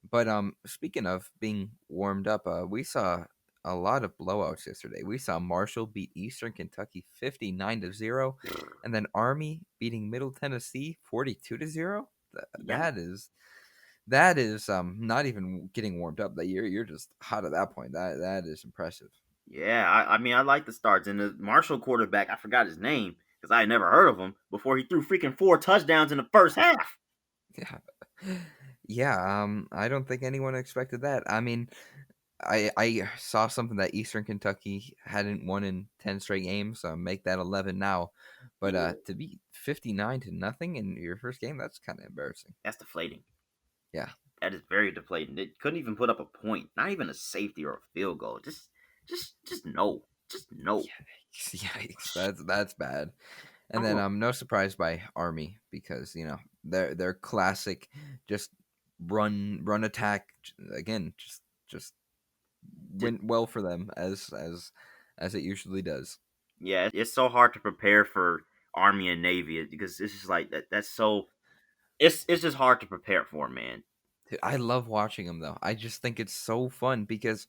But speaking of being warmed up, we saw a lot of blowouts yesterday. We saw Marshall beat Eastern Kentucky 59-0, and then Army beating Middle Tennessee 42-0. Yeah, That is not even getting warmed up. That you're just hot at that point. That is impressive. yeah. I mean, I like the starts and the Marshall quarterback. I forgot his name because I had never heard of him before he threw freaking 4 touchdowns in the first half. Yeah. Yeah, I don't think anyone expected that. I mean, I saw something that Eastern Kentucky hadn't won in 10 straight games, so make that 11 now. But Yeah, to be 59-0 in your first game, that's kind of embarrassing. that's deflating. Yeah. That is very deflating. They couldn't even put up a point, not even a safety or a field goal. Just no, just no. Yikes, yikes. That's bad. And I'm then going. no surprise by Army because they're classic, just run attack again. Just Just, went well for them as it usually does. yeah, it's so hard to prepare for Army and Navy because it's just like that. That's so. It's just hard to prepare for, man. Dude, I love watching them though. I just think it's so fun because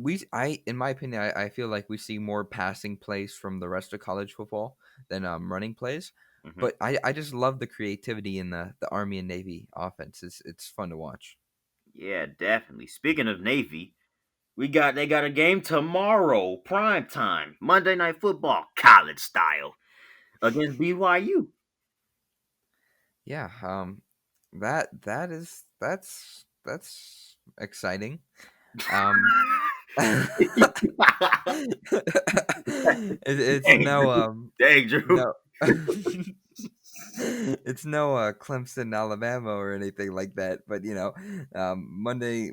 in my opinion, I feel like we see more passing plays from the rest of college football than running plays. Hmm. But I just love the creativity in the Army and Navy offense. It's fun to watch. Yeah, definitely. Speaking of Navy, they got a game tomorrow, prime time, Monday Night Football, college style, against BYU. Yeah, that's exciting. Um, it's Dang, no Drew. Dang, Drew. no it's no Clemson, Alabama, or anything like that. But Monday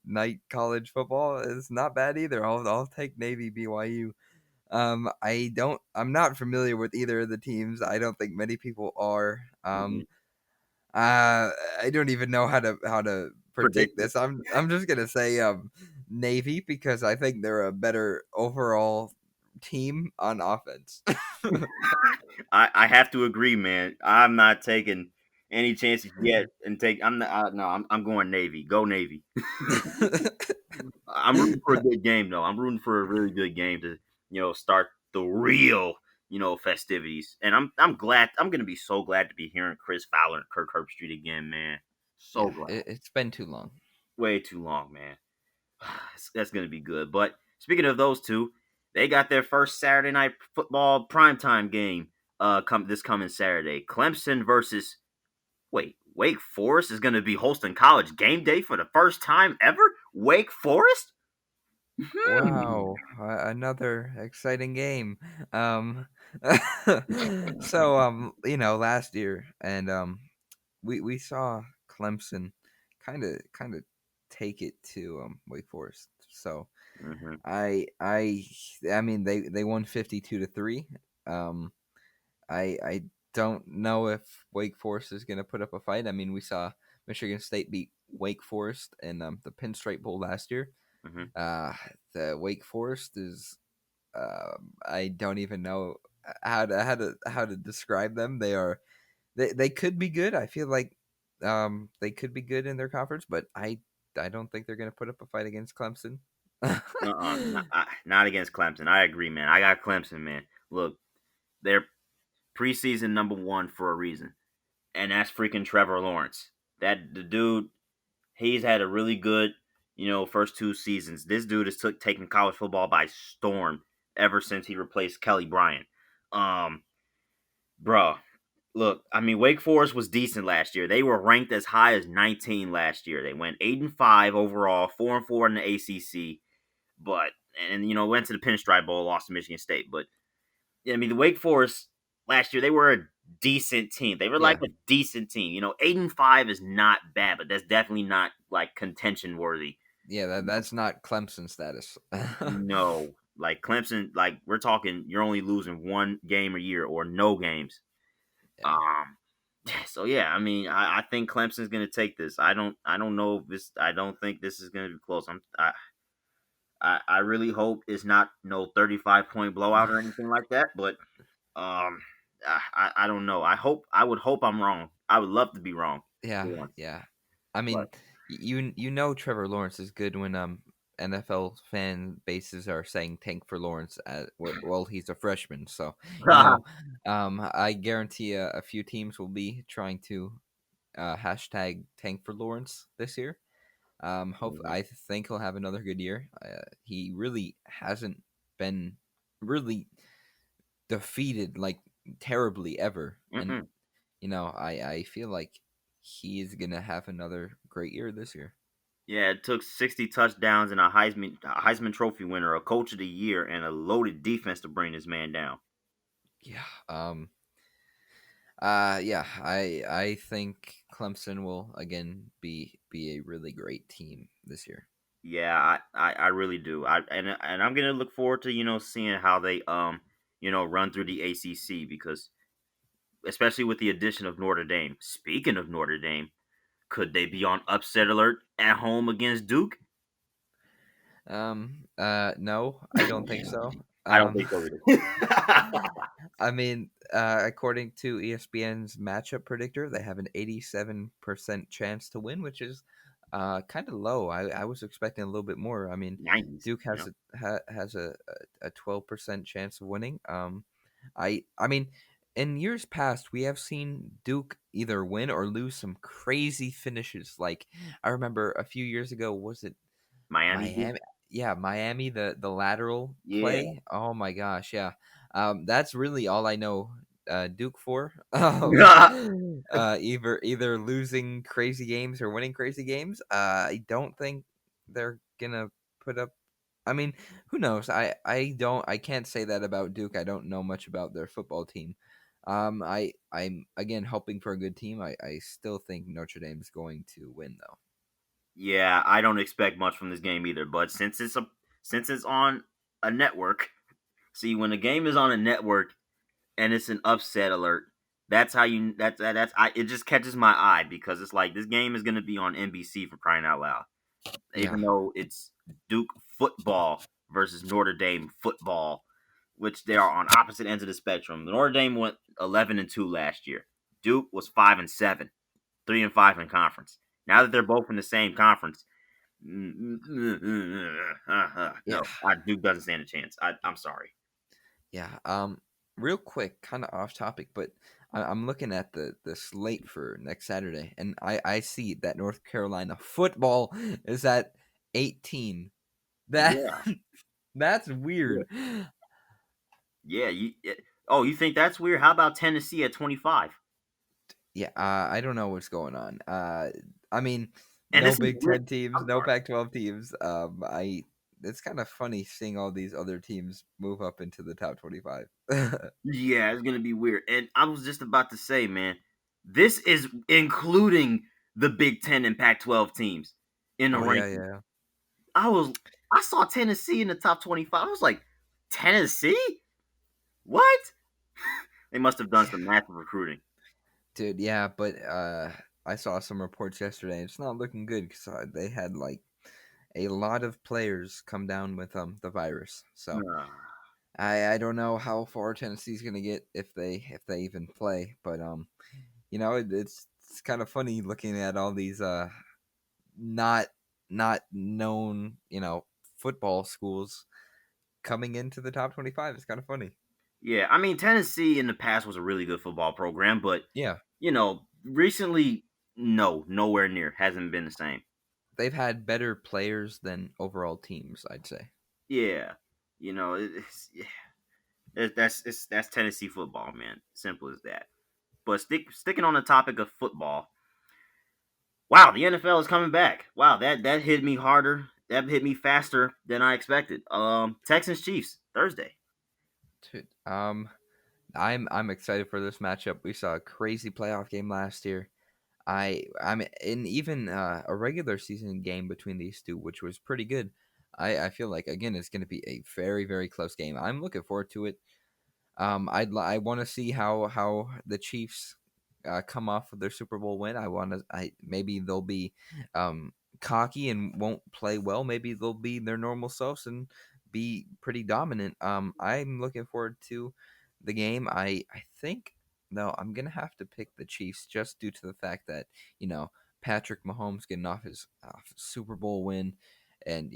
night college football is not bad either. I'll take Navy BYU. I'm not familiar with either of the teams. I don't think many people are. Mhm. I don't even know how to predict Predict it. this. I'm just gonna say Navy because I think they're a better overall team on offense. I have to agree, man. I'm not taking any chances yet, and take. I'm not. No, I'm going Navy. Go Navy. I'm rooting for a good game, though. I'm rooting for a really good game to start the real festivities. And I'm glad. I'm gonna be so glad to be hearing Chris Fowler and Kirk Herbstreit again, man. So Yeah, glad. it's been too long. Way too long, man. That's gonna be good. But speaking of those two, they got their first Saturday night football primetime game. This coming Saturday, Clemson versus Wake Forest is gonna be hosting college game day for the first time ever. Wake Forest. Hmm. Wow, another exciting game. Um, so last year, and we saw Clemson kind of take it to Wake Forest. So Hmm. I I mean they won 52-3. Um, I don't know if Wake Forest is going to put up a fight. I mean, we saw Michigan State beat Wake Forest in the Pinstripe Bowl last year. Hmm. Uh, the Wake Forest is I don't even know how to describe them. They could be good. I feel like they could be good in their conference, but I don't think they're going to put up a fight against Clemson. Not against Clemson. I agree, man. I got Clemson, man. Look, they're preseason number one for a reason, and that's freaking Trevor Lawrence. That the dude, he's had a really good, first two seasons. This dude has taken college football by storm ever since he replaced Kelly Bryant. Um, bro, look, I mean, Wake Forest was decent last year. They were ranked as high as 19 last year. They went 8-5 overall, 4-4 in the ACC, but and went to the Pinstripe Bowl, lost to Michigan State. But yeah, I mean, the Wake Forest last year, they were a decent team. They were like Yeah, a decent team. 8-5 is not bad, but that's definitely not like contention worthy. yeah, that's not Clemson status. No, like Clemson, like we're talking, you're only losing one game a year or no games. Yeah, Um, so yeah, I mean, I think Clemson's gonna take this. I don't know if this. I don't think this is gonna be close. I really hope it's not no 35-point blowout or anything like that. But um, I don't know. I would hope I'm wrong. I would love to be wrong yeah, for once. yeah. I But mean, you know Trevor Lawrence is good when NFL fan bases are saying tank for Lawrence well he's a freshman, so I guarantee a few teams will be trying to hashtag tank for Lawrence this year. I think he'll have another good year. He really hasn't been really defeated like terribly ever, and Mm-mm. I feel like he is gonna have another great year this year. Yeah, it took 60 touchdowns and a Heisman Trophy winner, a Coach of the Year, and a loaded defense to bring this man down. Yeah. Yeah. I think Clemson will again be a really great team this year. Yeah, I really do. And I'm gonna look forward to seeing how they run through the ACC because especially with the addition of Notre Dame. Speaking of Notre Dame, could they be on upset alert at home against Duke? No, I don't think so. I don't think so either. I mean, according to ESPN's matchup predictor, they have an 87% chance to win, which is kind of low. I was expecting a little bit more. I mean, 90s, Duke has a 12% chance of winning. I mean, in years past, we have seen Duke either win or lose some crazy finishes. Like I remember a few years ago, was it Miami Duke. Miami? Yeah, Miami, the lateral Yeah. play. Oh my gosh, yeah. That's really all I know Duke for. Either losing crazy games or winning crazy games. I don't think they're gonna put up. I mean, who knows? I can't say that about Duke. I don't know much about their football team. I'm again hoping for a good team. I still think Notre Dame's going to win though. Yeah, I don't expect much from this game either. But since it's on a network, see when a game is on a network and it's an upset alert, that's how you that's I it just catches my eye because it's like this game is gonna be on NBC for crying out loud. Yeah, Even though it's Duke football versus Notre Dame football, which they are on opposite ends of the spectrum. Notre Dame went 11-2 last year. Duke was 5-7, 3-5 in conference. Now that they're both in the same conference, yeah. no, Duke doesn't stand a chance. I'm sorry. Yeah. Real quick, kind of off topic, but I'm looking at the slate for next Saturday, and I see that North Carolina football is at 18. That Yeah, that's yeah, weird. yeah. Oh, you think that's weird? How about Tennessee at 25? Yeah, I don't know what's going on. I mean, And no this is Big weird. Ten teams, I'm no sorry. Pac-12 teams. I it's kind of funny seeing all these other teams move up into the top 25. Yeah, it's gonna be weird. And I was just about to say, man, this is including the Big Ten and Pac-12 teams in the Oh yeah, ranking. yeah. I was, I saw Tennessee in the top 25. I was like, Tennessee? What? They must have done some massive recruiting. Dude, yeah, but I saw some reports yesterday. It's not looking good because they had like a lot of players come down with the virus. So Ah, I don't know how far Tennessee's gonna get if they even play. But it's kind of funny looking at all these not not known football schools coming into the top 25. It's kind of funny. yeah, I mean Tennessee in the past was a really good football program, but Yeah, recently, no, nowhere near. Hasn't been the same. they've had better players than overall teams, I'd say. Yeah, that's Tennessee football, man. Simple as that. But sticking on the topic of football, wow, the NFL is coming back. Wow, that hit me harder. That hit me faster than I expected. Texans Chiefs Thursday. Dude, I'm excited for this matchup. We saw a crazy playoff game last year. I'm in even a regular season game between these two, which was pretty good. I feel like again it's going to be a very close game. I'm looking forward to it. I want to see how the Chiefs come off of their Super Bowl win. I maybe they'll be cocky and won't play well. Maybe they'll be their normal selves and be pretty dominant. I'm looking forward to the game. I think no, I'm gonna have to pick the Chiefs just due to the fact that Patrick Mahomes getting off his Super Bowl win, and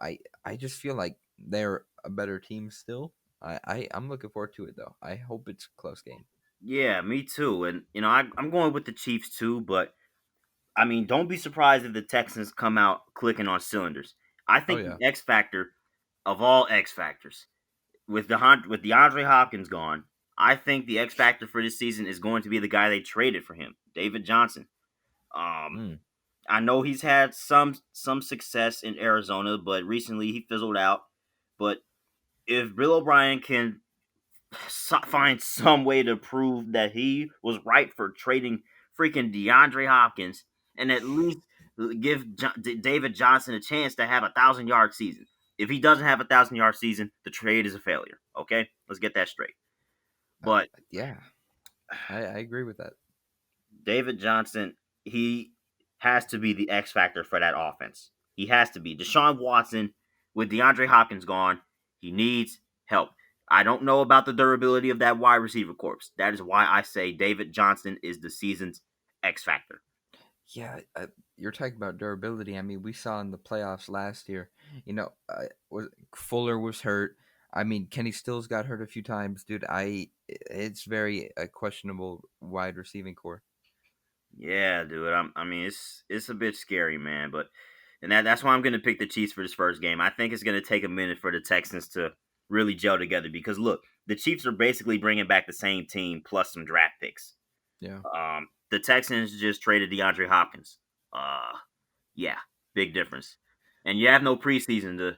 I just feel like they're a better team still. I'm looking forward to it though. I hope it's a close game. Yeah, me too. And I'm going with the Chiefs too. But I mean, don't be surprised if the Texans come out clicking on cylinders. I Oh think yeah. the X factor of all X factors with DeAndre Hopkins gone, I think the X factor for this season is going to be the guy they traded for him, David Johnson. Um, Mm. I know he's had some success in Arizona, but recently he fizzled out. But if Bill O'Brien can find some way to prove that he was right for trading freaking DeAndre Hopkins and at least give David Johnson a chance to have 1,000 yard season. If he doesn't have 1,000 yard season, the trade is a failure. Okay, let's get that straight. But Yeah, I agree with that. David Johnson, he has to be the X factor for that offense. He has to be. Deshaun Watson, with DeAndre Hopkins gone, he needs help. I don't know about the durability of that wide receiver corps. That is why I say David Johnson is the season's X factor. Yeah, you're talking about durability. I mean, we saw in the playoffs last year. Was Fuller was hurt. I mean, Kenny Stills got hurt a few times, dude. It's very a questionable wide receiving core. Yeah, dude. I mean, it's a bit scary, man. But and that's why I'm going to pick the Chiefs for this first game. I think it's going to take a minute for the Texans to really gel together because look, the Chiefs are basically bringing back the same team plus some draft picks. Yeah, The Texans just traded DeAndre Hopkins. Uh, yeah, big difference. And you have no preseason to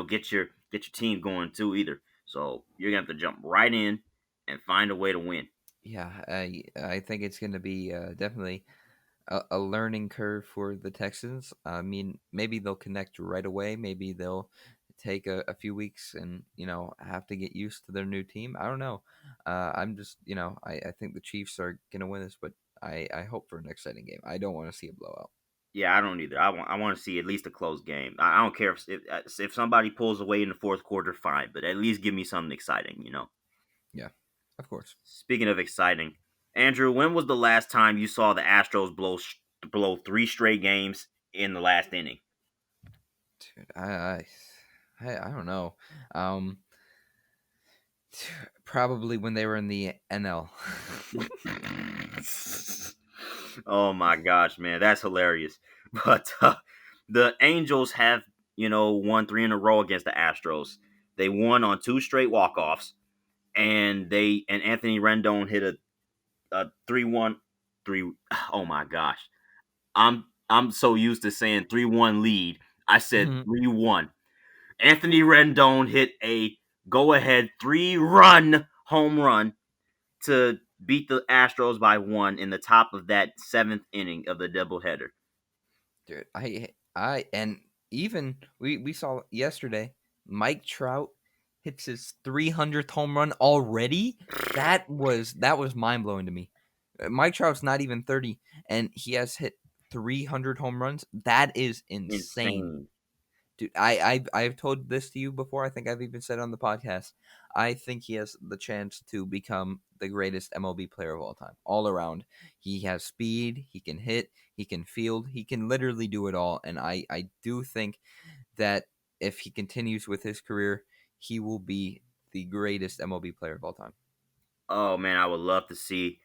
get your team going too either. So you're gonna have to jump right in and find a way to win. yeah. I think it's going to be definitely a learning curve for the Texans. I mean, maybe they'll connect right away. Maybe they'll take a few weeks and have to get used to their new team. I don't know. I'm just I think the Chiefs are gonna win this, but I hope for an exciting game. I don't want to see a blowout. Yeah, I don't either. I want to see at least a close game. I don't care if somebody pulls away in the fourth quarter, fine, but at least give me something exciting. Yeah, of course. Speaking of exciting, Andrew, when was the last time you saw the Astros blow three straight games in the last inning? Dude, I don't know. Um, Probably when they were in the NL. Oh my gosh, man, that's hilarious. But the Angels have, won three in a row against the Astros. They won on two straight walk-offs, and Anthony Rendon hit a 3-1 3. Oh my gosh. I'm so used to saying 3-1 lead. I said Mhm. 3-1. Anthony Rendon hit a go-ahead 3-run home run to beat the Astros by one in the top of that seventh inning of the doubleheader. Dude, and even we saw yesterday, Mike Trout hits his 300th home run already. That was mind blowing to me. Mike Trout's not even 30, and he has hit 300 home runs. That is insane. Insane. Dude, I've told this to you before. I think I've even said on the podcast. I think he has the chance to become the greatest MLB player of all time, all around. He has speed. He can hit. He can field. He can literally do it all. And I do think that if he continues with his career, he will be the greatest MLB player of all time. Oh man, I would love to see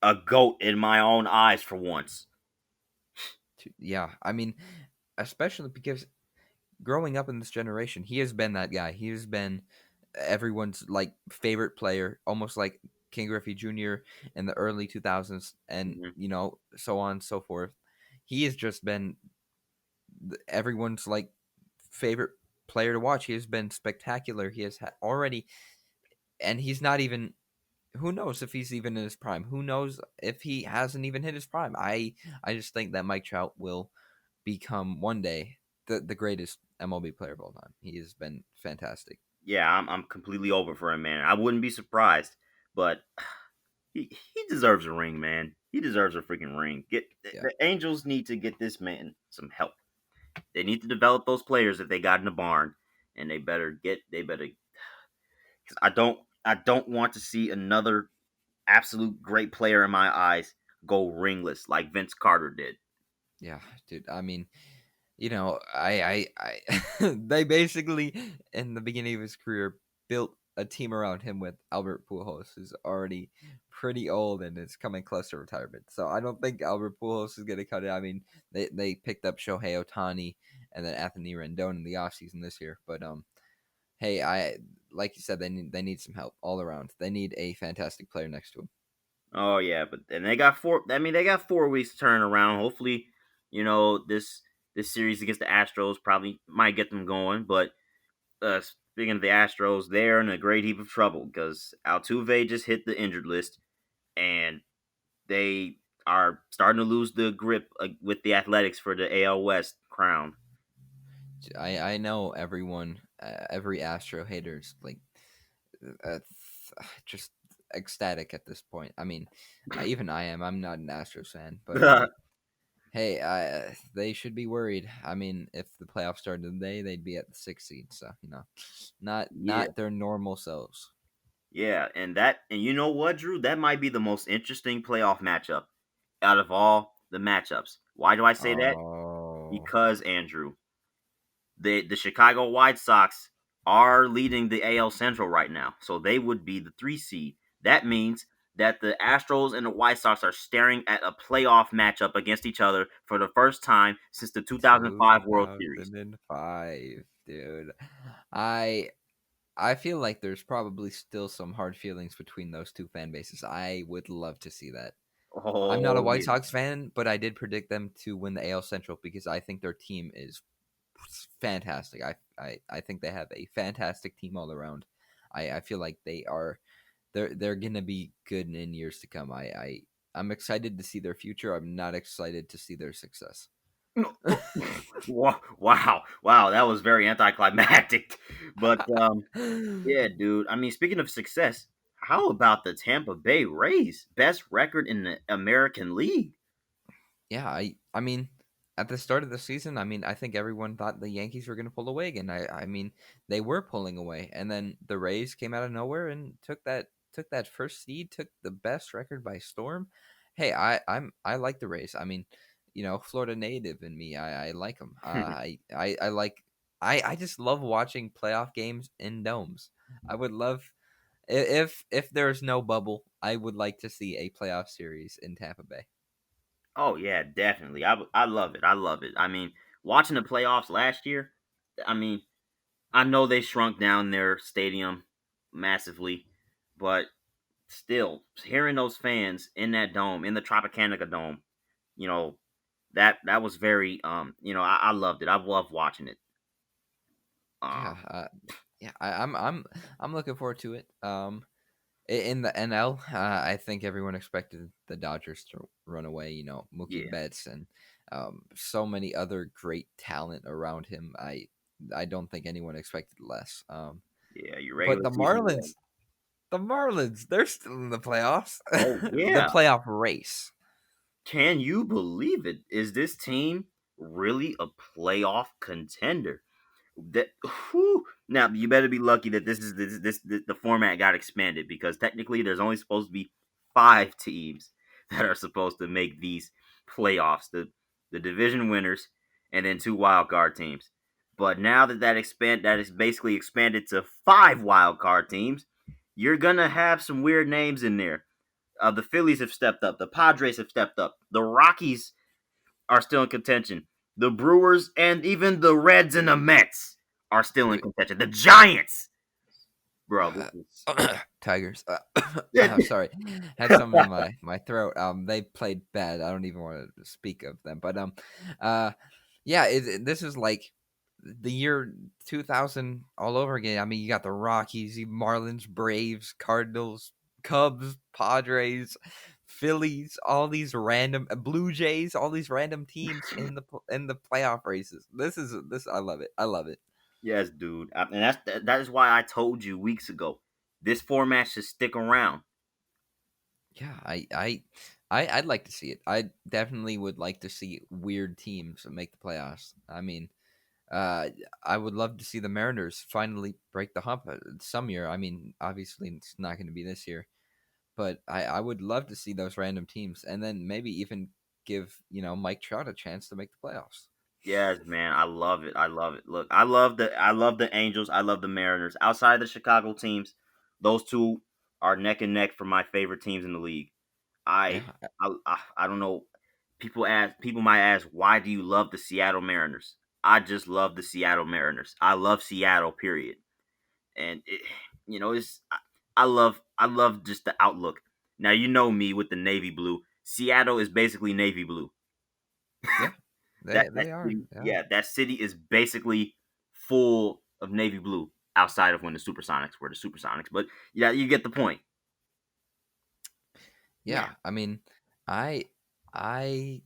a goat in my own eyes for once. Yeah, I mean, especially because growing up in this generation, he has been that guy. He has been everyone's like favorite player, almost like King Griffey Jr. in the early 2000s, and Mhm. so on and so forth. He has just been everyone's like favorite player to watch. He has been spectacular. He has already, and he's not even. Who knows if he's even in his prime? Who knows if he hasn't even hit his prime? I just think that Mike Trout will become one day the greatest MLB player of all time. He has been fantastic. Yeah, I'm completely over for him, man. I wouldn't be surprised, but he deserves a ring, man. He deserves a freaking ring. Get Yeah. the Angels need to get this man some help. They need to develop those players that they got in the barn, and they better. Cause I don't want to see another absolute great player in my eyes go ringless like Vince Carter did. Yeah, dude. I mean, they basically in the beginning of his career built a team around him with Albert Pujols, who's already pretty old and is coming close to retirement. So I don't think Albert Pujols is going to cut it. I mean, they picked up Shohei Ohtani and then Anthony Rendon in the offseason this year, but hey, I like you said, they need some help all around. They need a fantastic player next to him. Oh yeah, but and they got 4. I mean, they got 4 weeks to turn around. Hopefully, this series against the Astros probably might get them going. But speaking of the Astros, they're in a great heap of trouble because Altuve just hit the injured list, and they are starting to lose the grip with the Athletics for the AL West crown. I know everyone, every Astro haters like just ecstatic at this point. I mean, even I am. I'm not an Astros fan, but hey, they should be worried. I mean, if the playoffs started today, they'd be at the 6th seed. So Yeah, not their normal selves. yeah, and you know what, Drew? That might be the most interesting playoff matchup out of all the matchups. Why do I say that? Oh, Because Andrew, the Chicago White Sox are leading the AL Central right now, so they would be the 3 seed. That means that the Astros and the White Sox are staring at a playoff matchup against each other for the first time since the 2005 World Series. 2005, dude. I I feel like there's probably still some hard feelings between those two fan bases. I would love to see that. I'm not a Oh White yeah. Sox fan, but I did predict them to win the AL Central because I think their team is fantastic. I think they have a fantastic team all around. I feel like they're gonna be good in years to come. I'm excited to see their future. I'm not excited to see their success. No. Wow, that was very anticlimactic. But yeah, dude. I mean, speaking of success, how about the Tampa Bay Rays? Best record in the American League. Yeah, I mean, at the start of the season, I mean, I think everyone thought the Yankees were going to pull away again. I mean, they were pulling away, and then the Rays came out of nowhere and took that first seed, took the best record by storm. Hey, I like the Rays. I mean, Florida native in me, I like them. I like I just love watching playoff games in domes. I would love if there's no bubble, I would like to see a playoff series in Tampa Bay. Oh yeah, definitely. I love it. I love it. I mean, watching the playoffs last year. I mean, I know they shrunk down their stadium massively, but still, hearing those fans in that dome, in the Tropicana Dome, you know, that was very I loved it. I loved watching it. Yeah, Um, yeah, I'm looking forward to it. In the NL, I think everyone expected the Dodgers to run away. Mookie yeah, Betts and so many other great talent around him. I don't think anyone expected less. yeah, your But regular season was. The Marlins, they're still in the playoffs, Oh the yeah, playoff race. can you believe it? Is this team really a playoff contender? That whew, now you better be lucky that the format got expanded because technically there's only supposed to be 5 teams that are supposed to make these playoffs. The division winners and then 2 wild card teams. But now that is basically expanded to 5 wild card teams, you're gonna have some weird names in there. The Phillies have stepped up. The Padres have stepped up. The Rockies are still in contention. The Brewers and even the Reds and the Mets are still in Wait, contention. The Giants, bro, this is Tigers. Sorry, had some in my throat. They played bad. I don't even want to speak of them. But uh, yeah. This is like the year 2000 all over again. I mean, you got the Rockies, you Marlins, Braves, Cardinals, Cubs, Padres, Phillies, all these random Blue Jays, all these random teams in the playoff races. This. I love it. I love it. yes, dude, and that is why I told you weeks ago this format should stick around. Yeah, I'd like to see it. I definitely would like to see weird teams make the playoffs. I mean, uh, I would love to see the Mariners finally break the hump some year. I mean, obviously it's not going to be this year, but I would love to see those random teams, and then maybe even give Mike Trout a chance to make the playoffs. Yes, man, I love it. I love it. Look, I love the Angels. I love the Mariners. Outside of the Chicago teams, those two are neck and neck for my favorite teams in the league. I Yeah, I don't know. People might ask, why do you love the Seattle Mariners? I just love the Seattle Mariners. I love Seattle, period. And I love just the outlook. Now you know me with the navy blue. Seattle is basically navy blue. yeah. They are. Yeah. That city is basically full of navy blue outside of when the Supersonics were the Supersonics. But yeah, you get the point. Yeah, Yeah. I mean, I I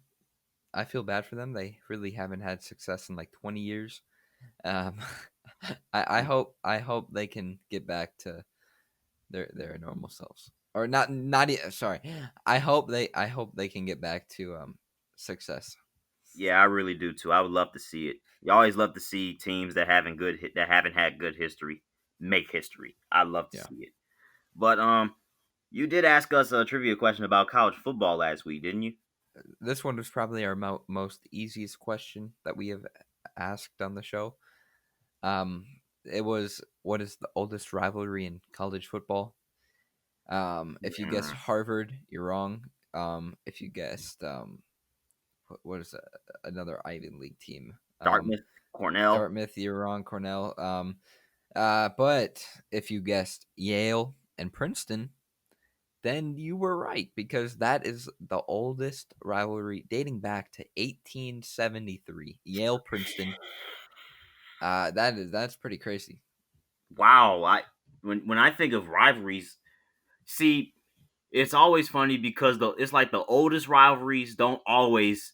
I feel bad for them. They really haven't had success in like 20 years. Um, I hope they can get back to their normal selves, or sorry. I hope they can get back to success. yeah, I really do too. I would love to see it. You always love to see teams that haven't had good history make history. I love to Yeah. see it. But you did ask us a trivia question about college football last week, didn't you? This one was probably our most easiest question that we have asked on the show. Um, it was, what is the oldest rivalry in college football? If you guessed Mm, Harvard, you're wrong. If you guessed what is another Ivy League team? Dartmouth, Cornell. Dartmouth, you're wrong. Cornell. But if you guessed Yale and Princeton, then you were right, because that is the oldest rivalry, dating back to 1873. Yale Princeton. That's pretty crazy. Wow, I when I think of rivalries, see, it's always funny because it's like the oldest rivalries don't always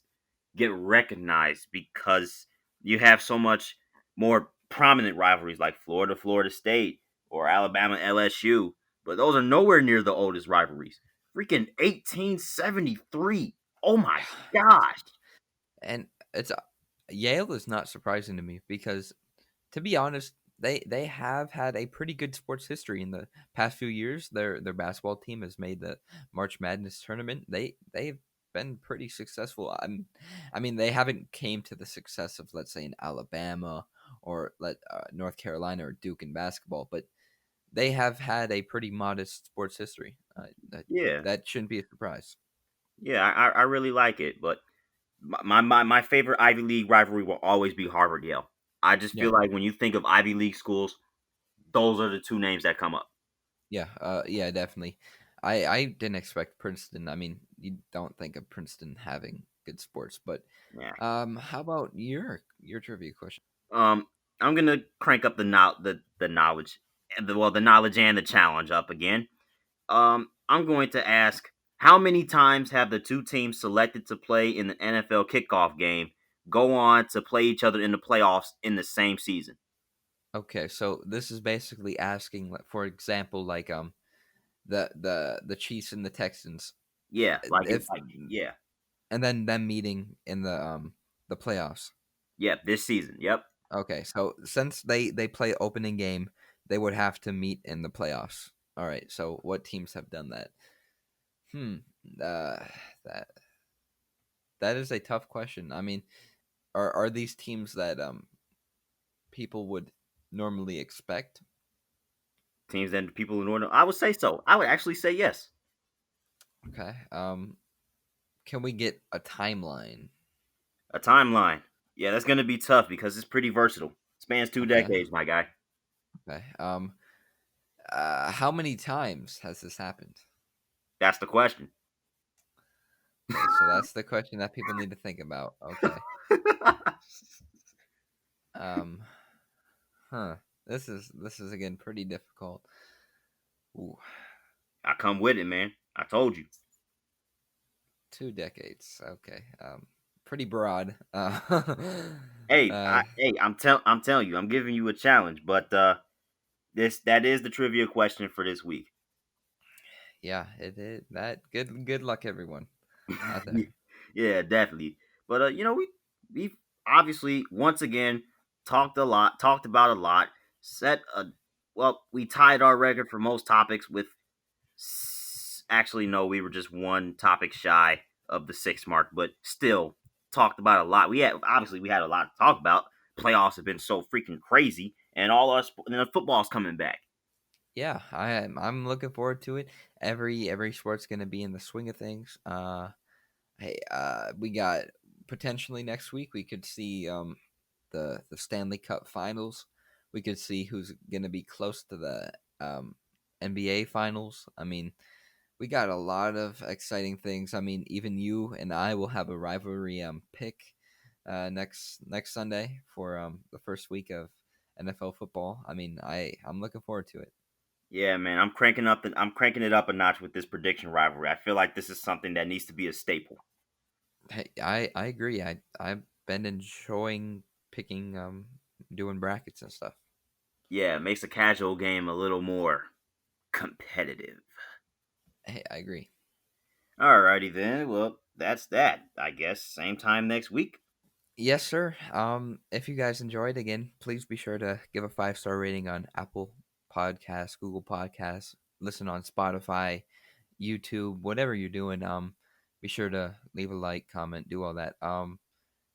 get recognized because you have so much more prominent rivalries like Florida State or Alabama LSU, but those are nowhere near the oldest rivalries. Freaking 1873. Oh my gosh. And it's Yale is not surprising to me, because, to be honest, they have had a pretty good sports history in the past few years. Their basketball team has made the March Madness tournament. They've been pretty successful. I mean, they haven't came to the success of, let's say, in Alabama or North Carolina or Duke in basketball, but they have had a pretty modest sports history. Yeah. That shouldn't be a surprise. Yeah, I really like it, but my favorite Ivy League rivalry will always be Harvard Yale. I just feel Yeah. like when you think of Ivy League schools, those are the two names that come up. Yeah, yeah, definitely. I didn't expect Princeton. I mean, you don't think of Princeton having good sports, but Yeah. how about your trivia question? Um, I'm gonna crank up the knowledge, and the knowledge and the challenge up again. I'm going to ask, how many times have the two teams selected to play in the NFL kickoff game go on to play each other in the playoffs in the same season? Okay, so this is basically asking, for example, like the Chiefs and the Texans, Yeah, like it, if like yeah, and then them meeting in the playoffs. yeah, this season. Yep. Okay, so since they play opening game, they would have to meet in the playoffs. All right, so what teams have done that? Hmm. Uh, that that is a tough question. I mean, are these teams that people would normally expect? Teams that people in order. I would say so. I would actually say yes. Okay. Can we get a timeline? A timeline. Yeah, that's gonna be tough because it's pretty versatile. Spans two Okay. decades, my guy. Okay. How many times has this happened? That's the question. Okay, so that's the question that people need to think about. Okay. Um, huh. This is again pretty difficult. Ooh, I come with it, man. I told you. 2 decades. Okay. Pretty broad. Hey, I'm telling you, I'm giving you a challenge, but that is the trivia question for this week. Yeah. It is that. Good luck, everyone out there. Yeah, definitely. But we obviously once again talked about a lot, set a we tied our record for most topics with actually no, we were just one topic shy of the 6 mark, but still talked about a lot. We had a lot to talk about. Playoffs have been so freaking crazy, and and the football's coming back. Yeah, I'm looking forward to it. Every sport's gonna be in the swing of things. Hey, we got potentially next week we could see the Stanley Cup Finals. We could see who's gonna be close to the NBA Finals. I mean, we got a lot of exciting things. I mean, even you and I will have a rivalry pick. next Sunday for the first week of NFL football. I mean, I'm looking forward to it. Yeah, man, I'm cranking it up a notch with this prediction rivalry. I feel like this is something that needs to be a staple. Hey, I agree. I've been enjoying picking doing brackets and stuff. Yeah, it makes a casual game a little more competitive. Hey, I agree. Alrighty then. Well, that's that. I guess same time next week. Yes, sir. If you guys enjoyed, again, please be sure to give a 5-star rating on Apple Podcasts, Google Podcasts, listen on Spotify, YouTube, whatever you're doing. Be sure to leave a like, comment, do all that. And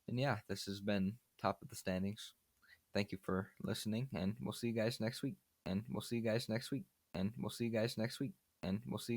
yeah, this has been Top of the Standings. Thank you for listening, and we'll see you guys next week. And we'll see you guys next week. And we'll see you guys next week. And we'll see you guys.